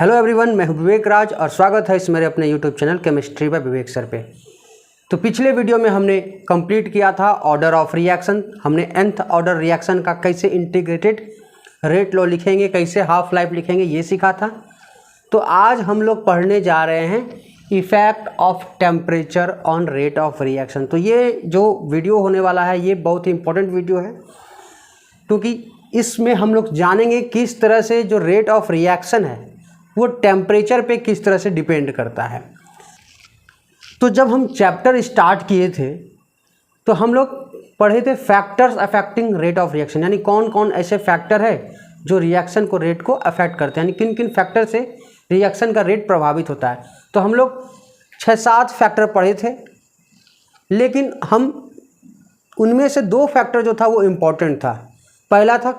Hello everyone, मैं हूं विवेक राज और स्वागत है इस मेरे अपने यूट्यूब चैनल केमिस्ट्री बाय विवेक सर पे। तो पिछले वीडियो में हमने कंप्लीट किया था ऑर्डर ऑफ रिएक्शन। हमने nth ऑर्डर रिएक्शन का कैसे इंटीग्रेटेड रेट लॉ लिखेंगे, कैसे हाफ लाइफ लिखेंगे, ये सीखा था। तो आज हम लोग पढ़ने जा रहे हैं effect of temperature on rate of reaction. तो ये जो वीडियो होने वाला है ये बहुत ही इंपॉर्टेंट वीडियो है, क्योंकि इसमें हम लोग जानेंगे किस तरह से जो रेट ऑफ रिएक्शन है वो टेम्परेचर पे किस तरह से डिपेंड करता है। तो जब हम चैप्टर स्टार्ट किए थे तो हम लोग पढ़े थे factors affecting rate of reaction, यानी कौन कौन ऐसे फैक्टर है जो रिएक्शन को रेट को अफेक्ट करते हैं, यानी किन किन फैक्टर से रिएक्शन का रेट प्रभावित होता है। तो हम लोग 6-7 फैक्टर पढ़े थे, लेकिन हम उनमें से 2 फैक्टर जो था वो इम्पॉर्टेंट था। पहला था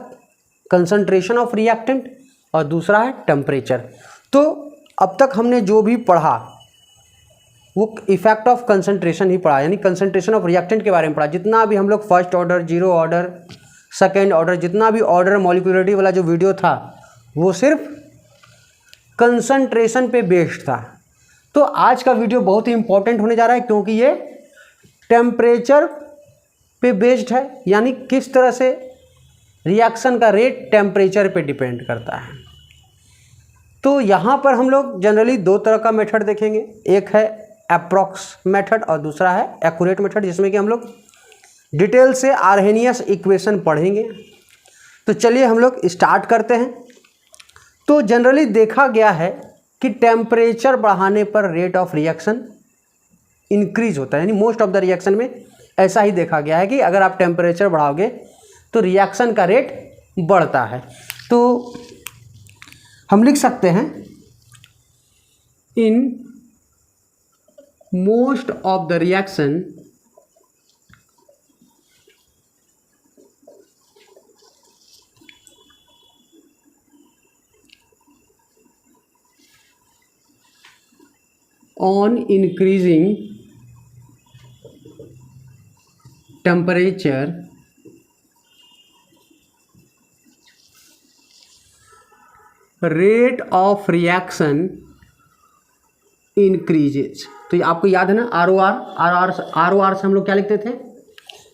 कंसंट्रेशन ऑफ रिएक्टेंट और दूसरा है टेम्परेचर। तो अब तक हमने जो भी पढ़ा वो इफेक्ट ऑफ कंसंट्रेशन ही पढ़ा, यानी कंसंट्रेशन ऑफ रिएक्टेंट के बारे में पढ़ा। जितना भी हम लोग first order, zero order, second order, जितना भी ऑर्डर मॉलिक्यूलरिटी वाला जो वीडियो था वो सिर्फ कंसंट्रेशन पे बेस्ड था। तो आज का वीडियो बहुत ही इंपॉर्टेंट होने जा रहा है, क्योंकि ये टेम्परेचर पे बेस्ड है, यानी किस तरह से रिएक्शन का रेट टेम्परेचर पे डिपेंड करता है। तो यहाँ पर हम लोग जनरली 2 तरह का मेथड देखेंगे, एक है अप्रॉक्स मेथड और दूसरा है एक्यूरेट मेथड, जिसमें कि हम लोग डिटेल से आर्हेनियस इक्वेशन पढ़ेंगे। तो चलिए हम लोग स्टार्ट करते हैं। तो जनरली देखा गया है कि टेम्परेचर बढ़ाने पर रेट ऑफ रिएक्शन इंक्रीज होता है, यानी मोस्ट ऑफ द रिएक्शन में ऐसा ही देखा गया है कि अगर आप टेम्परेचर बढ़ाओगे तो रिएक्शन का रेट बढ़ता है। तो हम लिख सकते हैं in most of the reaction on increasing temperature rate of reaction increases. तो ये आपको याद है ना, आर से हम लोग क्या लिखते थे,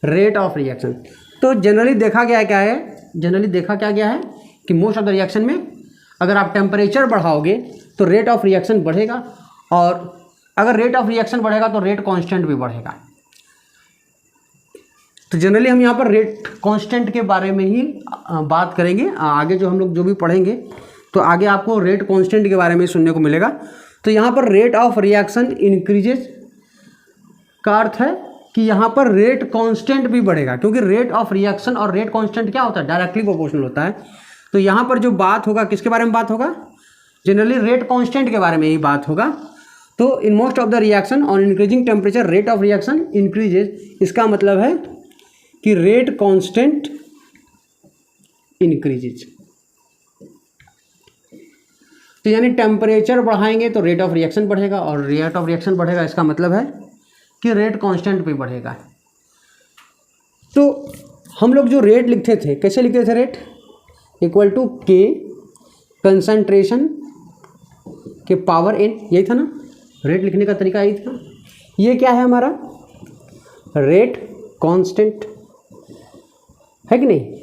रेट ऑफ रिएक्शन। तो जनरली देखा गया है क्या है, जनरली देखा क्या गया है कि मोस्ट ऑफ द रिएक्शन में अगर आप टेम्परेचर बढ़ाओगे तो रेट ऑफ रिएक्शन बढ़ेगा, और अगर रेट ऑफ रिएक्शन बढ़ेगा तो रेट कांस्टेंट भी बढ़ेगा। तो जनरली हम यहाँ पर रेट कांस्टेंट के बारे में ही बात करेंगे। आगे जो हम लोग जो भी पढ़ेंगे तो आगे आपको रेट कांस्टेंट के बारे में सुनने को मिलेगा। तो यहाँ पर रेट ऑफ रिएक्शन इंक्रीजेज का अर्थ है कि यहाँ पर रेट कांस्टेंट भी बढ़ेगा, क्योंकि रेट ऑफ रिएक्शन और रेट कांस्टेंट क्या होता है, डायरेक्टली प्रोपोर्शनल होता है। तो यहाँ पर जो बात होगा किसके बारे में बात होगा, जनरली रेट कांस्टेंट के बारे में ही बात होगा। तो in most of the reaction on increasing temperature rate of reaction increases, इसका मतलब है कि रेट कांस्टेंट इंक्रीजेज। तो यानी टेम्परेचर बढ़ाएंगे तो रेट ऑफ रिएक्शन बढ़ेगा, और रेट ऑफ रिएक्शन बढ़ेगा इसका मतलब है कि रेट कांस्टेंट भी बढ़ेगा। तो हम लोग जो रेट लिखते थे, कैसे लिखते थे, रेट इक्वल टू के कंसंट्रेशन के पावर n, यही था ना, रेट लिखने का तरीका यही था। ये क्या है हमारा रेट कांस्टेंट, है कि नहीं।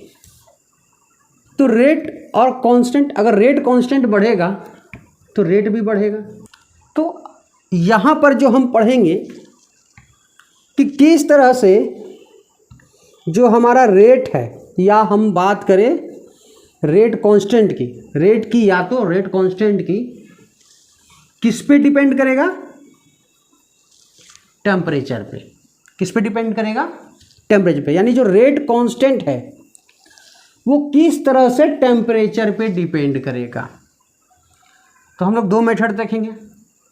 तो रेट और कांस्टेंट, अगर रेट कांस्टेंट बढ़ेगा तो रेट भी बढ़ेगा। तो यहाँ पर जो हम पढ़ेंगे कि किस तरह से जो हमारा रेट है, या हम बात करें रेट कांस्टेंट की, रेट की या तो रेट कांस्टेंट की किस पे डिपेंड करेगा, टेम्परेचर पे। किस पे डिपेंड करेगा, टेम्परेचर पे। यानी जो रेट कांस्टेंट है वो किस तरह से टेम्परेचर पे डिपेंड करेगा। तो हम लोग 2 मेथड देखेंगे।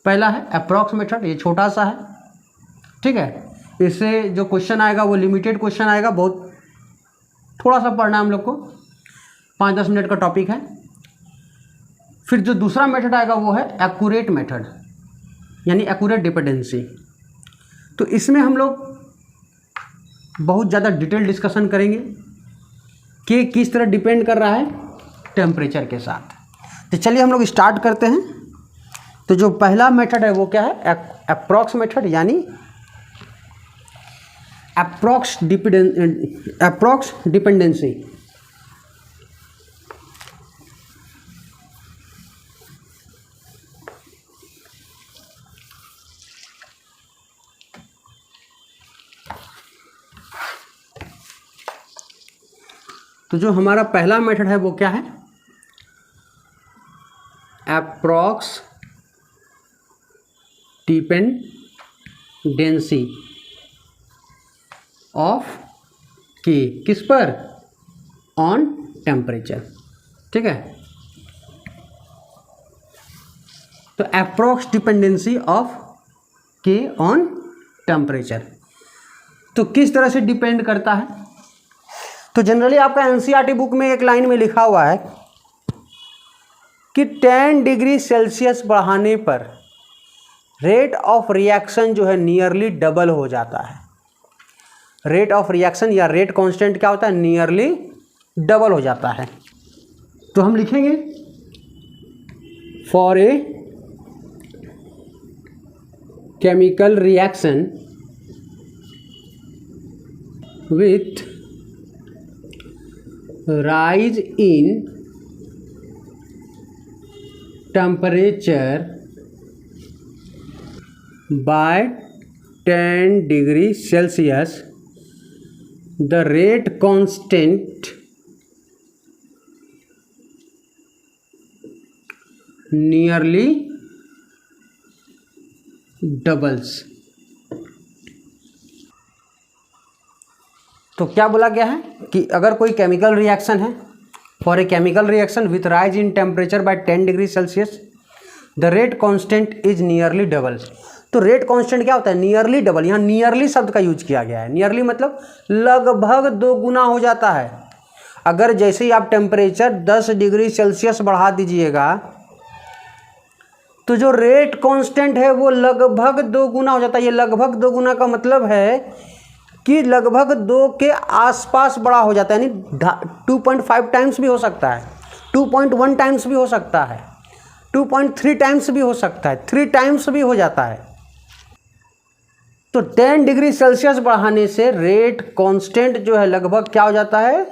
पहला है अप्रॉक्स मेथड, ये छोटा सा है, ठीक है। इससे जो क्वेश्चन आएगा वो लिमिटेड क्वेश्चन आएगा, बहुत थोड़ा सा पढ़ना है हम लोग को, 5-10 मिनट का टॉपिक है। फिर जो दूसरा मेथड आएगा वो है एक्यूरेट मेथड, यानी एक्यूरेट डिपेंडेंसी। तो इसमें हम लोग बहुत ज़्यादा डिटेल डिस्कशन करेंगे कि किस तरह डिपेंड कर रहा है टेम्परेचर के साथ। तो चलिए हम लोग स्टार्ट करते हैं। तो जो पहला मेथड है वो क्या है, अप्रॉक्स मेथड, यानी अप्रॉक्स डिपेंडेंसी। तो जो हमारा पहला मेथड है वो क्या है, अप्रॉक्स डिपेंडेंसी ऑफ के, किस पर, ऑन टेम्परेचर। ठीक है, तो अप्रॉक्स डिपेंडेंसी ऑफ के ऑन टेम्परेचर, तो किस तरह से डिपेंड करता है। तो जनरली आपका एनसीईआरटी बुक में एक लाइन में लिखा हुआ है कि 10 डिग्री सेल्सियस बढ़ाने पर रेट ऑफ रिएक्शन जो है नियरली डबल हो जाता है। रेट ऑफ रिएक्शन या रेट कांस्टेंट क्या होता है, नियरली डबल हो जाता है। तो हम लिखेंगे for a chemical reaction with rise in temperature by 10 degree Celsius, the rate constant nearly doubles। तो क्या बोला गया है कि अगर कोई केमिकल रिएक्शन है, for a chemical reaction with rise in temperature by 10 degree Celsius, the rate constant is nearly double. तो रेट कांस्टेंट क्या होता है, नियरली डबल। यहाँ नियरली शब्द का यूज किया गया है। नियरली मतलब लगभग 2 गुना हो जाता है। अगर जैसे ही आप टेम्परेचर 10 डिग्री सेल्सियस बढ़ा दीजिएगा तो जो रेट कांस्टेंट है वो लगभग 2 गुना हो जाता है। ये लगभग 2 गुना का मतलब है कि लगभग 2 के आसपास बड़ा हो जाता है, यानी 2.5 टाइम्स भी हो सकता है, 2.1 टाइम्स भी हो सकता है, 2.3 टाइम्स भी हो सकता है, 3 टाइम्स भी हो जाता है। तो 10 डिग्री सेल्सियस बढ़ाने से रेट कांस्टेंट जो है लगभग क्या हो जाता है,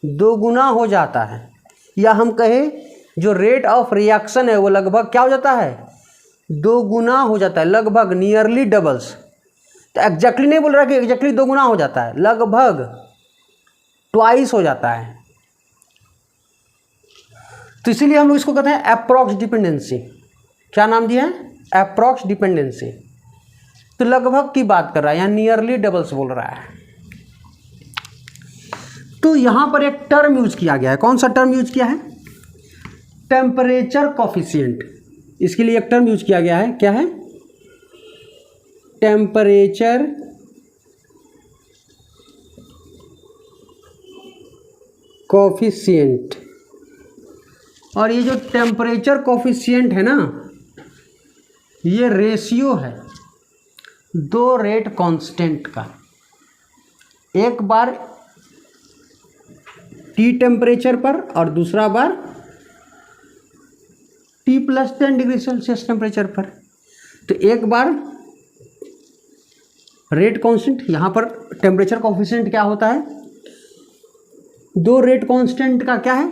2 गुना हो जाता है। या हम कहें जो रेट ऑफ रिएक्शन है वो लगभग क्या हो जाता है, 2 गुना हो जाता है, लगभग, नियरली डबल्स। तो एग्जैक्टली नहीं बोल रहा कि एग्जैक्टली 2 गुना हो जाता है, लगभग ट्वाइस हो जाता है। तो इसीलिए हम लोग इसको कहते हैं अप्रॉक्स डिपेंडेंसी। क्या नाम दिया है, अप्रॉक्स डिपेंडेंसी। तो लगभग की बात कर रहा है, यहाँ नियरली डबल्स बोल रहा है। तो यहां पर एक टर्म यूज किया गया है। कौन सा टर्म यूज किया है, टेम्परेचर कोफिशिएंट। इसके लिए एक टर्म यूज किया गया है, क्या है, टेम्परेचर कोफिशिएंट। और ये जो टेम्परेचर कोफिशिएंट है ना, ये रेशियो है 2 रेट कांस्टेंट का। एक बार टी टेम्परेचर पर और दूसरा बार T plus 10 degree Celsius temperature पर। तो एक बार रेट कांस्टेंट, यहाँ पर टेम्परेचर कोफिशिएंट क्या होता है, 2 रेट कांस्टेंट का क्या है,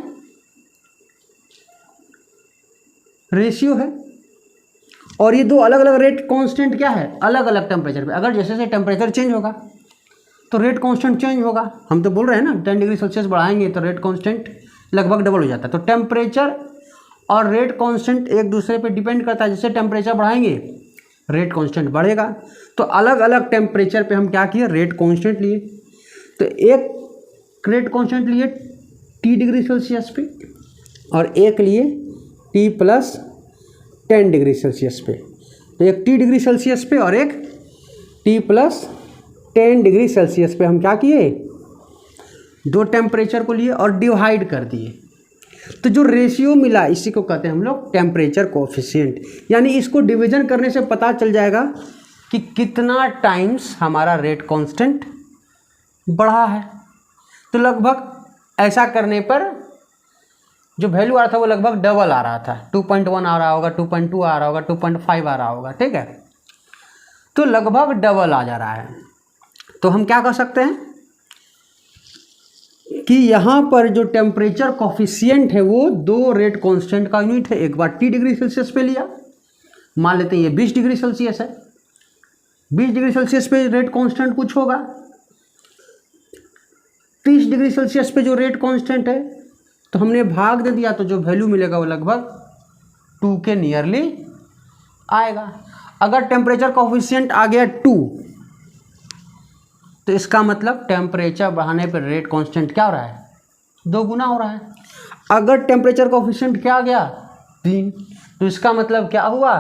रेशियो है। और ये 2 अलग अलग रेट कांस्टेंट क्या है, अलग अलग टेम्परेचर पे। अगर जैसे जैसे टेम्परेचर चेंज होगा तो रेट कांस्टेंट चेंज होगा। हम तो बोल रहे हैं ना 10 डिग्री सेल्सियस बढ़ाएंगे तो रेट कांस्टेंट लगभग डबल हो जाता है। तो टेम्परेचर और रेट कांस्टेंट एक दूसरे पे डिपेंड करता है। जैसे टेम्परेचर बढ़ाएंगे रेट कांस्टेंट बढ़ेगा। तो अलग अलग टेम्परेचर पे हम क्या किए, रेट कांस्टेंट लिए। तो एक रेट कांस्टेंट लिए टी डिग्री सेल्सियस पे और एक लिए टी प्लस 10 डिग्री सेल्सियस पे। तो एक टी डिग्री सेल्सियस पे और एक टी प्लस 10 डिग्री सेल्सियस पे हम क्या किए, 2 टेम्परेचर को लिए और डिवाइड कर दिए। तो जो रेशियो मिला इसी को कहते हैं हम लोग टेम्परेचर कोफिशिएंट। यानी इसको डिवीजन करने से पता चल जाएगा कि कितना टाइम्स हमारा रेट कांस्टेंट बढ़ा है। तो लगभग ऐसा करने पर जो वैल्यू आ रहा था वो लगभग डबल आ रहा था, 2.1 आ रहा होगा, 2.2 आ रहा होगा, 2.5 आ रहा होगा, ठीक है। तो लगभग डबल आ जा रहा है। तो हम क्या कर सकते हैं कि यहाँ पर जो टेम्परेचर कॉफिशिएंट है वो दो रेट कांस्टेंट का यूनिट है। एक बार T डिग्री सेल्सियस पे लिया, मान लेते हैं ये 20 डिग्री सेल्सियस है, 20 डिग्री सेल्सियस पे रेट कांस्टेंट कुछ होगा, 30 डिग्री सेल्सियस पे जो रेट कांस्टेंट है तो हमने भाग दे दिया, तो जो वैल्यू मिलेगा वो लगभग 2 के नियरली आएगा। अगर टेम्परेचर कॉफिशिएंट आ गया 2 तो इसका मतलब टेम्परेचर बढ़ाने पर रेट कांस्टेंट क्या हो रहा है, 2 गुना हो रहा है। अगर टेम्परेचर कॉफिशिएंट क्या आ गया 3 तो इसका मतलब क्या हुआ,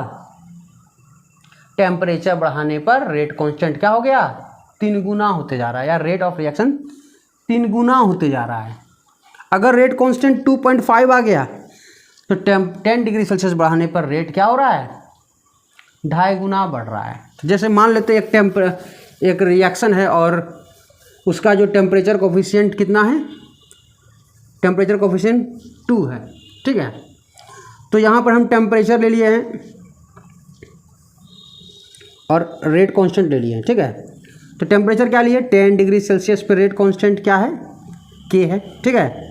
टेम्परेचर बढ़ाने पर रेट कांस्टेंट क्या हो गया, 3 गुना होते जा रहा है, या रेट ऑफ रिएक्शन 3 गुना होते जा रहा है। अगर रेट कांस्टेंट 2.5 आ गया तो 10 डिग्री सेल्सियस बढ़ाने पर रेट क्या हो रहा है, 2.5 गुना बढ़ रहा है। तो जैसे मान लेते हैं एक रिएक्शन है और उसका जो टेम्परेचर कोफिशिएंट कितना है, टेम्परेचर कोफिशिएंट 2 है, ठीक है। तो यहाँ पर हम टेम्परेचर ले लिए हैं और रेट कांस्टेंट ले लिए हैं, ठीक है। तो टेम्परेचर क्या लिए, 10 डिग्री सेल्सियस पर रेट कांस्टेंट क्या है, K है, ठीक है।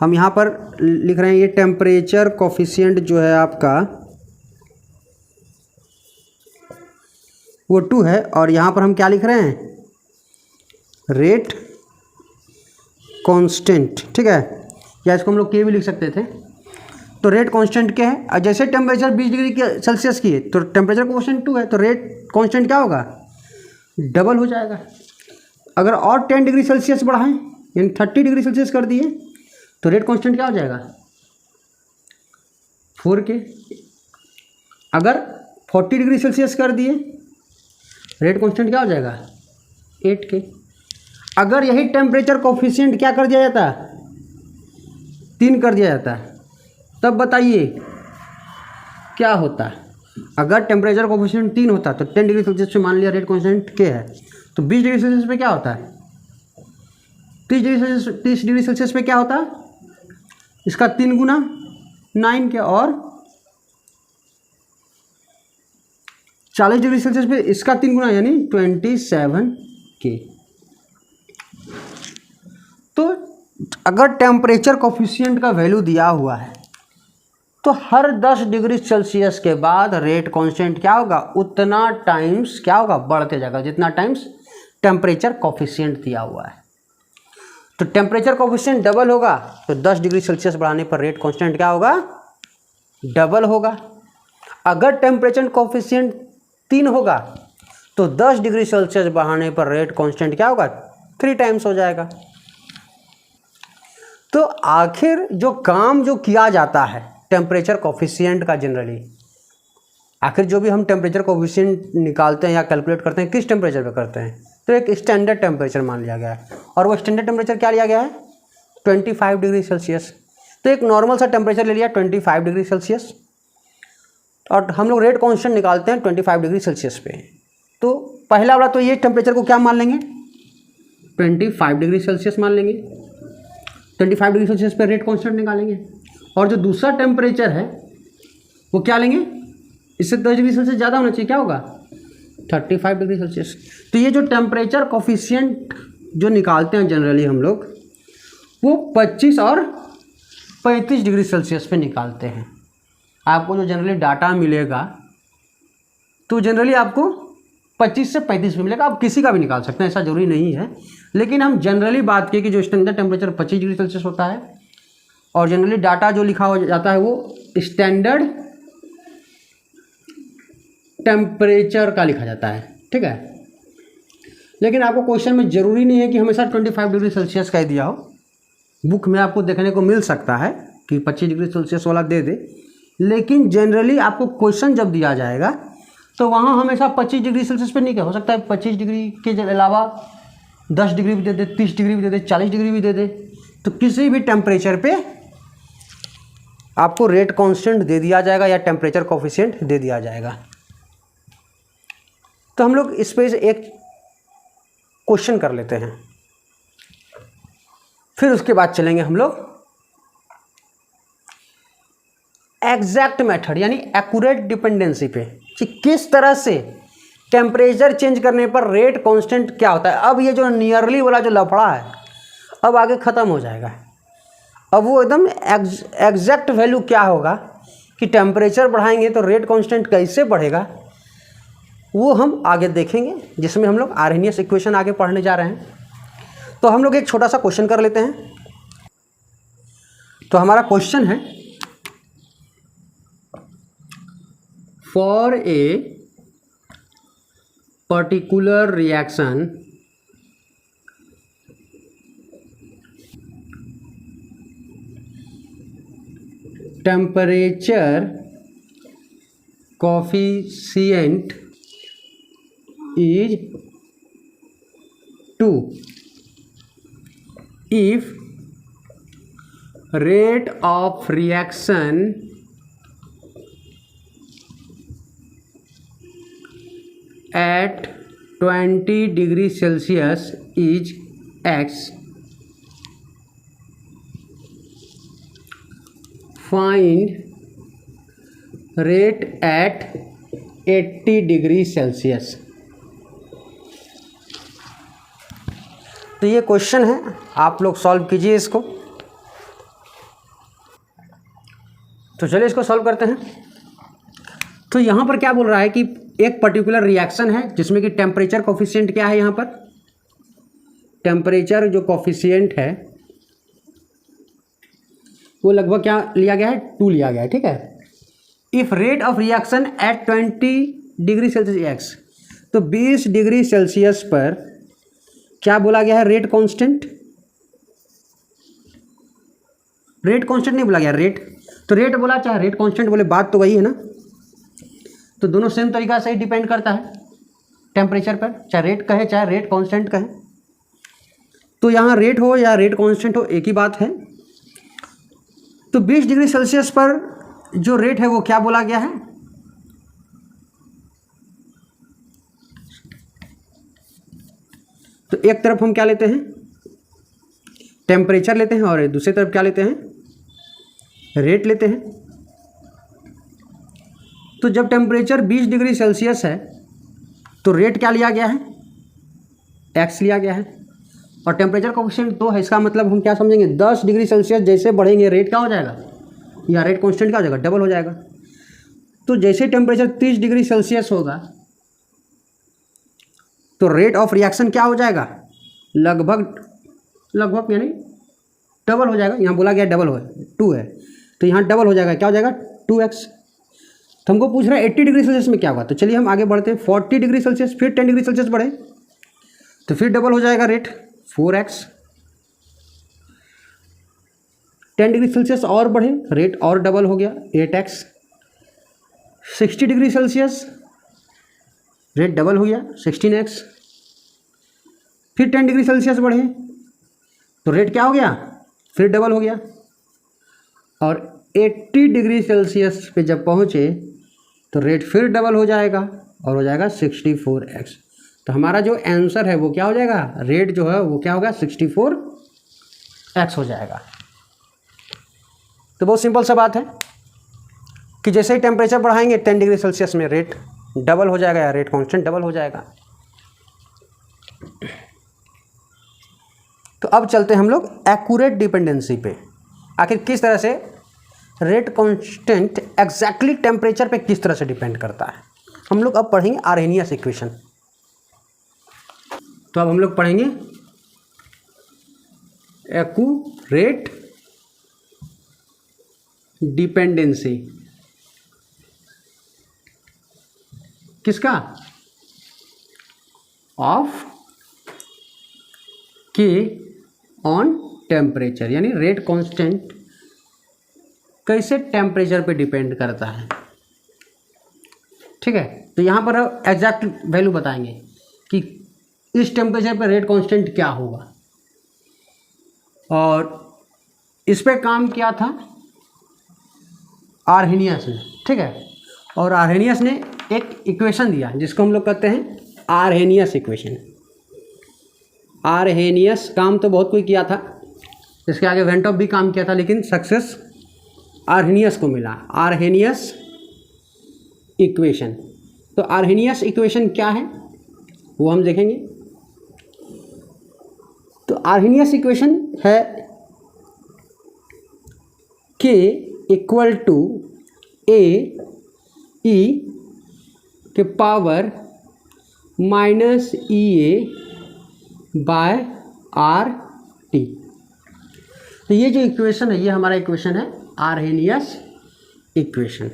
हम यहाँ पर लिख रहे हैं ये टेम्परेचर कोफिशिएंट जो है आपका वो 2 है, और यहाँ पर हम क्या लिख रहे हैं, रेट कांस्टेंट, ठीक है, या इसको हम लोग K भी लिख सकते थे। तो रेट कांस्टेंट क्या है, और जैसे टेम्परेचर 20 डिग्री सेल्सियस की है तो टेम्परेचर कोफिशिएंट 2 है, तो रेट कांस्टेंट क्या होगा, डबल हो जाएगा। अगर और 10 डिग्री सेल्सियस बढ़ाएं यानी 30 डिग्री सेल्सियस कर दिए तो रेट कांस्टेंट क्या हो जाएगा, 4K। अगर 40 डिग्री सेल्सियस कर दिए रेट कांस्टेंट क्या हो जाएगा, 8K। अगर यही टेम्परेचर कोफिशिएंट क्या कर दिया जाता, 3 कर दिया जाता, तब बताइए क्या होता। अगर टेम्परेचर कोफिशिएंट 3 होता तो 10 डिग्री सेल्सियस पे मान लिया रेट कांस्टेंट K है, तो 20 डिग्री सेल्सियस पे क्या होता है, 30 डिग्री सेल्सियस पे क्या होता है, इसका 3 गुना 9 के, और 40 डिग्री सेल्सियस पे इसका 3 गुना यानी 27K। तो अगर टेम्परेचर कोफिशिएंट का वैल्यू दिया हुआ है तो हर 10 डिग्री सेल्सियस के बाद रेट कांस्टेंट क्या होगा, उतना टाइम्स क्या होगा, बढ़ते जाएगा जितना टाइम्स टेम्परेचर कोफिशिएंट दिया हुआ है। तो टेम्परेचर कोफिशिएंट डबल होगा तो 10 डिग्री सेल्सियस बढ़ाने पर रेट कांस्टेंट क्या होगा, डबल होगा। अगर टेम्परेचर कोफिशिएंट 3 होगा तो 10 डिग्री सेल्सियस बढ़ाने पर रेट कांस्टेंट क्या होगा, 3 टाइम्स हो जाएगा। तो आखिर जो काम जो किया जाता है टेम्परेचर कोफिशिएंट का, जनरली आखिर जो भी हम टेम्परेचर कोफिशिएंट निकालते हैं या कैलकुलेट करते हैं किस टेम्परेचर पे करते हैं, तो एक स्टैंडर्ड टेम्परेचर मान लिया गया है, और वो स्टैंडर्ड टेम्परेचर क्या लिया गया है, 25 डिग्री सेल्सियस। तो एक नॉर्मल सा टेम्परेचर ले लिया 25 डिग्री सेल्सियस, और हम लोग रेट कांस्टेंट निकालते हैं 25 डिग्री सेल्सियस पे। तो पहला वाला तो ये टेम्परेचर को क्या मान लेंगे, 25 डिग्री सेल्सियस मान लेंगे, 25 डिग्री सेल्सियस पे रेट कांस्टेंट निकालेंगे। और जो दूसरा टेम्परेचर है वो क्या लेंगे, इससे 10 डिग्री सेल्सियस ज़्यादा होना चाहिए, क्या होगा, 35 डिग्री सेल्सियस। तो ये जो टेम्परेचर कोफिशिएंट जो निकालते हैं जनरली हम लोग वो 25 और 35 डिग्री सेल्सियस पे निकालते हैं। आपको जो जनरली डाटा मिलेगा तो जनरली आपको 25 से 35 में मिलेगा, आप किसी का भी निकाल सकते हैं, ऐसा जरूरी नहीं है। लेकिन हम जनरली बात किए कि जो स्टैंडर्ड टेम्परेचर 25 डिग्री सेल्सियस होता है, और जनरली डाटा जो लिखा हो जाता है वो स्टैंडर्ड टेम्परेचर का लिखा जाता है, ठीक है। लेकिन आपको क्वेश्चन में ज़रूरी नहीं है कि हमेशा 25 डिग्री सेल्सियस का ही दिया हो, बुक में आपको देखने को मिल सकता है कि 25 डिग्री सेल्सियस वाला दे दे, लेकिन जनरली आपको क्वेश्चन जब दिया जाएगा तो वहाँ हमेशा 25 डिग्री सेल्सियस पे नहीं, क्या हो सकता है 25 डिग्री के अलावा 10 डिग्री भी दे दे, 30 डिग्री भी दे दे, 40 डिग्री भी दे दे। तो किसी भी टेम्परेचर पे आपको रेट कांस्टेंट दे दिया जाएगा या टेम्परेचर कोफिशिएंट दे दिया जाएगा। तो हम लोग इस पे एक क्वेश्चन कर लेते हैं, फिर उसके बाद चलेंगे हम लोग एग्जैक्ट मेथड यानी एक्यूरेट डिपेंडेंसी पे कि किस तरह से टेम्परेचर चेंज करने पर रेट कांस्टेंट क्या होता है। अब ये जो नियरली वाला जो लफड़ा है अब आगे ख़त्म हो जाएगा। अब वो एकदम एग्जैक्ट वैल्यू क्या होगा कि टेम्परेचर बढ़ाएंगे तो रेट कांस्टेंट कैसे बढ़ेगा, वो हम आगे देखेंगे, जिसमें हम लोग आर्हेनियस इक्वेशन आगे पढ़ने जा रहे हैं। तो हम लोग एक छोटा सा क्वेश्चन कर लेते हैं। तो हमारा क्वेश्चन है, for a particular reaction temperature coefficient is 2 if rate of reaction at 20 degrees Celsius is x, find rate at 80 degrees Celsius। तो ये क्वेश्चन है, आप लोग सॉल्व कीजिए इसको। तो चलिए इसको सॉल्व करते हैं। तो यहाँ पर क्या बोल रहा है कि एक पर्टिकुलर रिएक्शन है जिसमें कि टेम्परेचर कोफिशिएंट क्या है, यहाँ पर टेम्परेचर जो कोफिशिएंट है वो लगभग क्या लिया गया है, 2 लिया गया है, ठीक है। If rate of reaction at 20 degree Celsius x, तो 20 डिग्री सेल्सियस पर क्या बोला गया है, रेट कांस्टेंट। रेट कांस्टेंट नहीं बोला गया, रेट। तो रेट बोला चाहे रेट कांस्टेंट बोले, बात तो वही है ना। तो दोनों सेम तरीका से ही डिपेंड करता है टेम्परेचर पर, चाहे रेट कहे चाहे रेट कांस्टेंट कहे। तो यहाँ रेट हो या रेट कांस्टेंट हो एक ही बात है। तो 20 डिग्री सेल्सियस पर जो रेट है वो क्या बोला गया है, तो एक तरफ हम क्या लेते हैं, टेम्परेचर लेते हैं, और दूसरी तरफ क्या लेते हैं, रेट लेते हैं। तो जब टेम्परेचर 20 डिग्री सेल्सियस है तो रेट क्या लिया गया है, एक्स लिया गया है, और टेम्परेचर कोफिशिएंट 2 है। इसका मतलब हम क्या समझेंगे, 10 डिग्री सेल्सियस जैसे बढ़ेंगे रेट क्या हो जाएगा, या रेट कांस्टेंट क्या हो जाएगा, डबल हो जाएगा। तो जैसे टेम्परेचर 30 डिग्री सेल्सियस होगा तो रेट ऑफ रिएक्शन क्या हो जाएगा, लगभग यानी डबल हो जाएगा। यहाँ बोला गया डबल हो, 2 है तो यहाँ डबल हो जाएगा, क्या हो जाएगा 2x। तो हमको पूछ रहा है 80 डिग्री सेल्सियस में क्या होगा। तो चलिए हम आगे बढ़ते हैं, 40 डिग्री सेल्सियस, फिर 10 डिग्री सेल्सियस बढ़े तो फिर डबल हो जाएगा रेट, 4x। 10 डिग्री सेल्सियस और बढ़े, रेट और डबल हो गया, 8x। 60 degree Celsius, rate double हो गया, 16x। फिर 10 डिग्री सेल्सियस बढ़े तो रेट क्या हो गया, फिर डबल हो गया, और 80 डिग्री सेल्सियस पे जब पहुँचे तो रेट फिर डबल हो जाएगा और हो जाएगा 64x। तो हमारा जो आंसर है वो क्या हो जाएगा, रेट जो है वो क्या होगा, 64x हो जाएगा। तो बहुत सिंपल सा बात है कि जैसे ही टेम्परेचर बढ़ाएंगे 10 डिग्री सेल्सियस में रेट डबल हो जाएगा या रेट कांस्टेंट डबल हो जाएगा। तो अब चलते हैं हम लोग एक्यूरेट डिपेंडेंसी पे। आखिर किस तरह से रेट कांस्टेंट एग्जैक्टली टेम्परेचर पे किस तरह से डिपेंड करता है, हम लोग अब पढ़ेंगे आर्हेनियस इक्वेशन। तो अब हम लोग पढ़ेंगे एक्यूरेट डिपेंडेंसी किसका, ऑफ के ऑन टेम्परेचर, यानी रेट कांस्टेंट कैसे टेम्परेचर पे डिपेंड करता है, ठीक है। तो यहाँ पर एग्जैक्ट वैल्यू बताएंगे कि इस टेम्परेचर पे रेट कांस्टेंट क्या होगा, और इस पे काम किया था आर्हेनियस ने, ठीक है। और आर्हेनियस ने एक इक्वेशन दिया जिसको हम लोग कहते हैं आर्हेनियस इक्वेशन। आर्हेनियस काम तो बहुत कोई किया था, इसके आगे वेंटॉप भी काम किया था, लेकिन सक्सेस आर्हेनियस को मिला, आर्हेनियस इक्वेशन। तो आर्हेनियस इक्वेशन क्या है वो हम देखेंगे। तो आर्हेनियस इक्वेशन है K इक्वल टू ए ई के power minus E A by R T. तो ये जो इक्वेशन है ये हमारा इक्वेशन है आर्हेनियस इक्वेशन।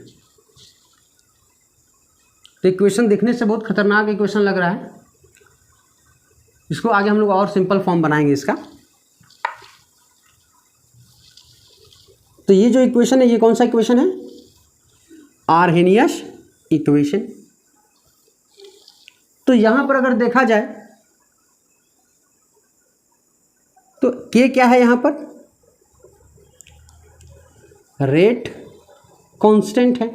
तो इक्वेशन दिखने से बहुत खतरनाक इक्वेशन लग रहा है, इसको आगे हम लोग और सिंपल फॉर्म बनाएंगे इसका। तो ये जो इक्वेशन है ये कौन सा इक्वेशन है, आर्हेनियस इक्वेशन। तो यहां पर अगर देखा जाए तो K क्या है, यहां पर रेट कांस्टेंट है।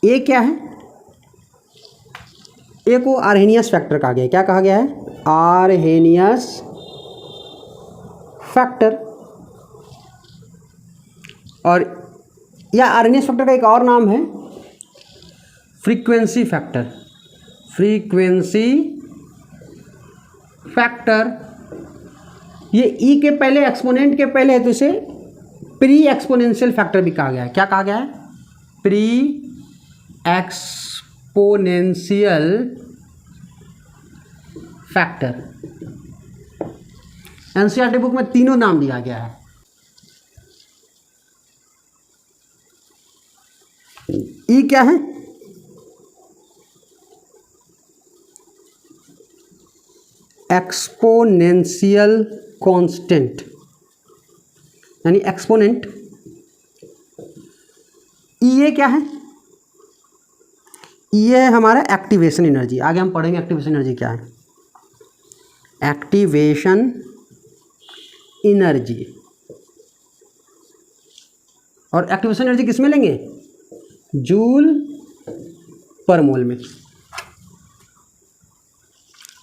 ए क्या है, ए को आर्हेनियस फैक्टर कहा गया है। क्या कहा गया है, आर्हेनियस फैक्टर। और या आर्हेनियस फैक्टर का एक और नाम है फ्रीक्वेंसी फैक्टर, फ्रीक्वेंसी फैक्टर। ये ई के पहले, एक्सपोनेंट के पहले है तो इसे प्री एक्सपोनेंशियल फैक्टर भी कहा गया है। क्या कहा गया है, pre exponential factor. NCERT book में तीनों नाम दिया गया है। ई क्या है, एक्सपोनेंशियल कांस्टेंट यानी एक्सपोनेंट। ई क्या है, ये है हमारा एक्टिवेशन एनर्जी। आगे हम पढ़ेंगे एक्टिवेशन एनर्जी क्या है, एक्टिवेशन एनर्जी। और एक्टिवेशन एनर्जी किस में लेंगे, जूल पर मोल में।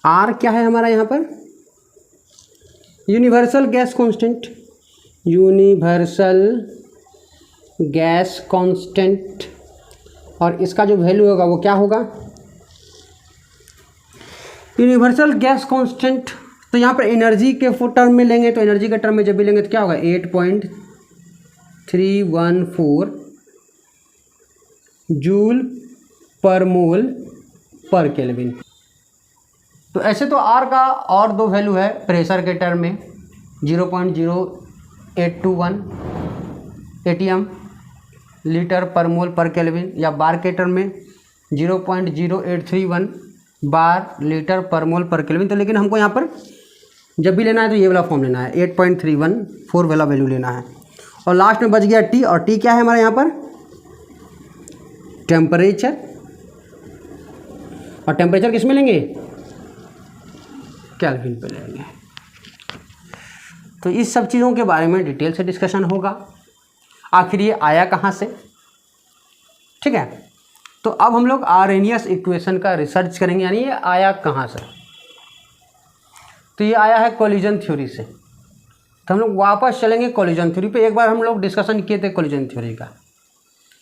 आर क्या है हमारा यहाँ पर, universal gas constant, universal gas constant. और इसका जो वैल्यू होगा वो क्या होगा, यूनिवर्सल गैस कांस्टेंट। तो यहाँ पर एनर्जी के टर्म में लेंगे, तो एनर्जी के टर्म में जब भी लेंगे तो क्या होगा, 8.314 जूल पर मोल पर केल्विन। तो ऐसे तो आर का और दो वैल्यू है प्रेशर के टर्म में, 0.0821 एटीएम लीटर पर मोल पर केल्विन, या बार के टर्म में 0.0831 बार लीटर पर मोल पर केल्विन। तो लेकिन हमको यहाँ पर जब भी लेना है तो ये वाला फॉर्म लेना है, 8.314 वाला वैल्यू लेना है। और लास्ट में बच गया टी, और टी क्या है हमारे यहाँ पर, टेम्परेचर। और टेम्परेचर किस में लेंगे, केल्विन पे लेंगे। तो इस सब चीज़ों के बारे में डिटेल से डिस्कशन होगा, आखिर ये आया कहाँ से, ठीक है। तो अब हम लोग आर्हेनियस इक्वेशन का रिसर्च करेंगे, यानी ये आया कहाँ से। तो ये आया है कोलिजन थ्योरी से। तो हम लोग वापस चलेंगे कोलिजन थ्योरी पे। एक बार हम लोग डिस्कशन किए थे कोलिजन थ्योरी का,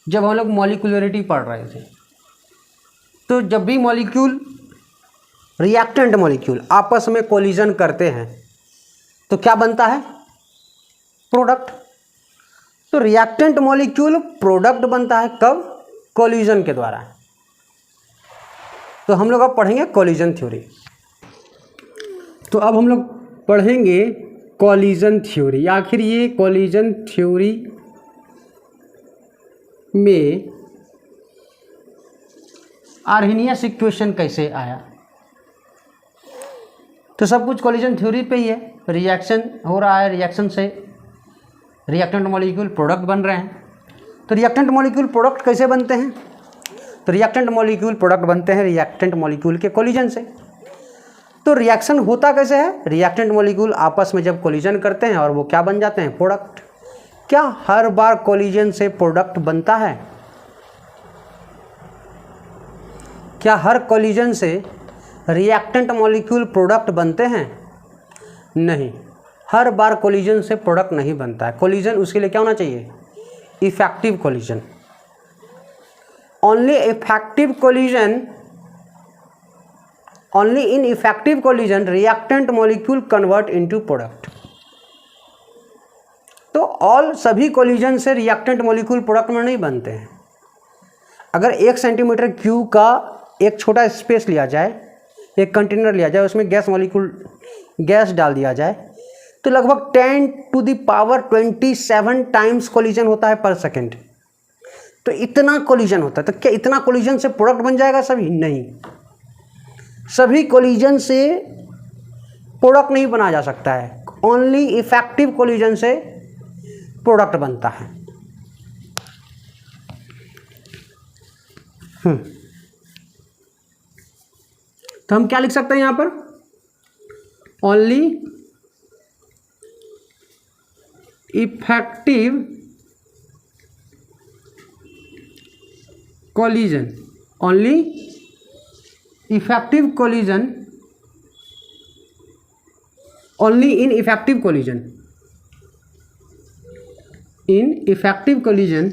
जब हम लोग मॉलिक्यूलरिटी पढ़ रहे थे। तो जब भी मॉलिक्यूल, रिएक्टेंट मॉलिक्यूल आपस में कोलिजन करते हैं तो क्या बनता है, प्रोडक्ट। तो रिएक्टेंट मॉलिक्यूल प्रोडक्ट बनता है कब, कोलिजन के द्वारा। तो हम लोग अब पढ़ेंगे कोलिजन थ्योरी। तो अब हम लोग पढ़ेंगे कोलिजन थ्योरी। आखिर ये कोलिजन थ्योरी में आर्हेनियस इक्वेशन कैसे आया। तो सब कुछ कोलिजन थ्योरी पे ही है। रिएक्शन हो रहा है, रिएक्शन से रिएक्टेंट मॉलिक्यूल प्रोडक्ट बन रहे हैं। तो रिएक्टेंट मॉलिक्यूल प्रोडक्ट कैसे बनते हैं, तो रिएक्टेंट मॉलिक्यूल प्रोडक्ट बनते हैं रिएक्टेंट मॉलिक्यूल के कोलिजन से। तो रिएक्शन होता कैसे है, रिएक्टेंट मॉलिक्यूल आपस में जब कोलिजन करते हैं और वो क्या बन जाते हैं, प्रोडक्ट। क्या हर बार कोलिजन से प्रोडक्ट बनता है, क्या हर कोलिजन से रिएक्टेंट मॉलिक्यूल प्रोडक्ट बनते हैं, नहीं, हर बार कोलिजन से प्रोडक्ट नहीं बनता है। कोलिजन उसके लिए क्या होना चाहिए, effective collision, only in effective collision reactant molecule convert into product। तो ऑल सभी कोलिजन से रिएक्टेंट मॉलिक्यूल प्रोडक्ट में नहीं बनते हैं। अगर 1 सेंटीमीटर क्यूब का एक छोटा स्पेस लिया जाए, एक कंटेनर लिया जाए, उसमें गैस डाल दिया जाए, तो लगभग 10⁻27 टाइम्स कोलिजन होता है पर सेकेंड। तो इतना कोलिजन होता है। तो क्या इतना कोलिजन से प्रोडक्ट बन जाएगा सभी? नहीं, सभी कोलिजन से प्रोडक्ट नहीं बना जा सकता है। ओनली इफेक्टिव कोलिजन से प्रोडक्ट बनता है। तो हम क्या लिख सकते हैं यहां पर? Only effective collision, only effective collision, only in effective collision, in effective collision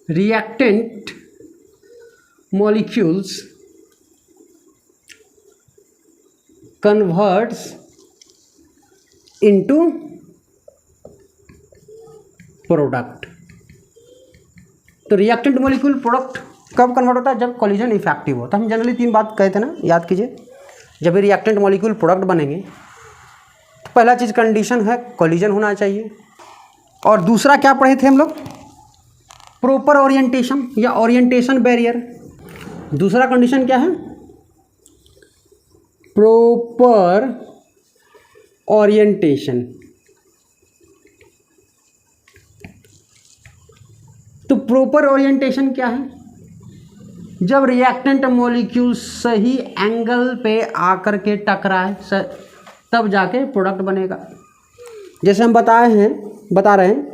reactant molecules converts into product. तो रिएक्टेंट मॉलिक्यूल प्रोडक्ट कब कन्वर्ट होता है? जब कोलिजन इफेक्टिव हो। तो हम जनरली 3 बात कहते हैं ना, याद कीजिए। जब भी रिएक्टेंट मॉलिक्यूल प्रोडक्ट बनेंगे तो पहला चीज़ कंडीशन है कोलिजन होना चाहिए, और दूसरा क्या पढ़े थे हम लोग? प्रॉपर ओरिएंटेशन या ओरिएंटेशन बैरियर। दूसरा कंडीशन क्या है? Proper orientation. तो प्रॉपर ओरिएंटेशन क्या है? जब रिएक्टेंट मॉलिक्यूल सही एंगल पे आकर के टकराए तब जाके प्रोडक्ट बनेगा। जैसे हम बता रहे हैं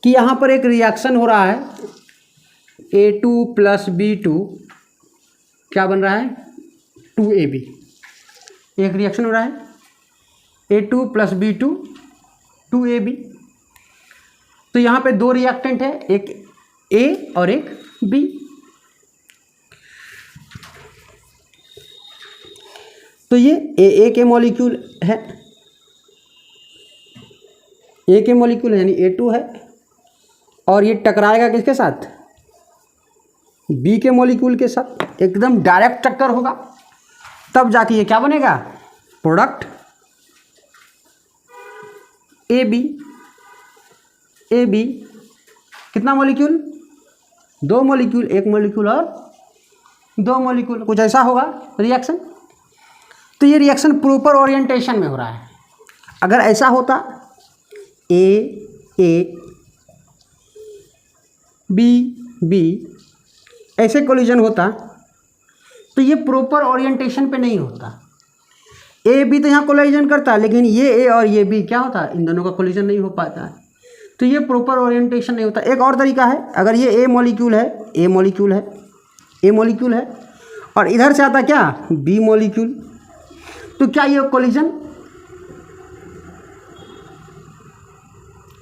कि यहाँ पर एक रिएक्शन हो रहा है, A2 + B2 क्या बन रहा है? 2AB। एक रिएक्शन हो रहा है A2 + B2 2AB। तो यहाँ पे 2 रिएक्टेंट है, एक A और एक B। तो ये AA के मॉलिक्यूल है, A के मॉलिक्यूल यानी A2 है, और ये टकराएगा किसके साथ? B के मॉलिक्यूल के साथ। एकदम डायरेक्ट टक्कर होगा, तब जाके ये क्या बनेगा? Product AB। AB कितना मॉलिक्यूल? 2 मॉलिक्यूल, 1 मॉलिक्यूल और 2 मॉलिक्यूल, कुछ ऐसा होगा रिएक्शन। तो ये रिएक्शन प्रॉपर ओरिएंटेशन में हो रहा है। अगर ऐसा होता A B ऐसे कोलिजन होता तो ये प्रॉपर ओरिएंटेशन पे नहीं होता। A B तो यहाँ कोलिजन करता, लेकिन ये A और ये B क्या होता? इन दोनों का कोलिजन नहीं हो पाता है। तो ये प्रॉपर ओरिएंटेशन नहीं होता। एक और तरीका है, अगर ये A मॉलिक्यूल है और इधर से आता क्या? B मॉलिक्यूल, तो क्या ये कोलिजन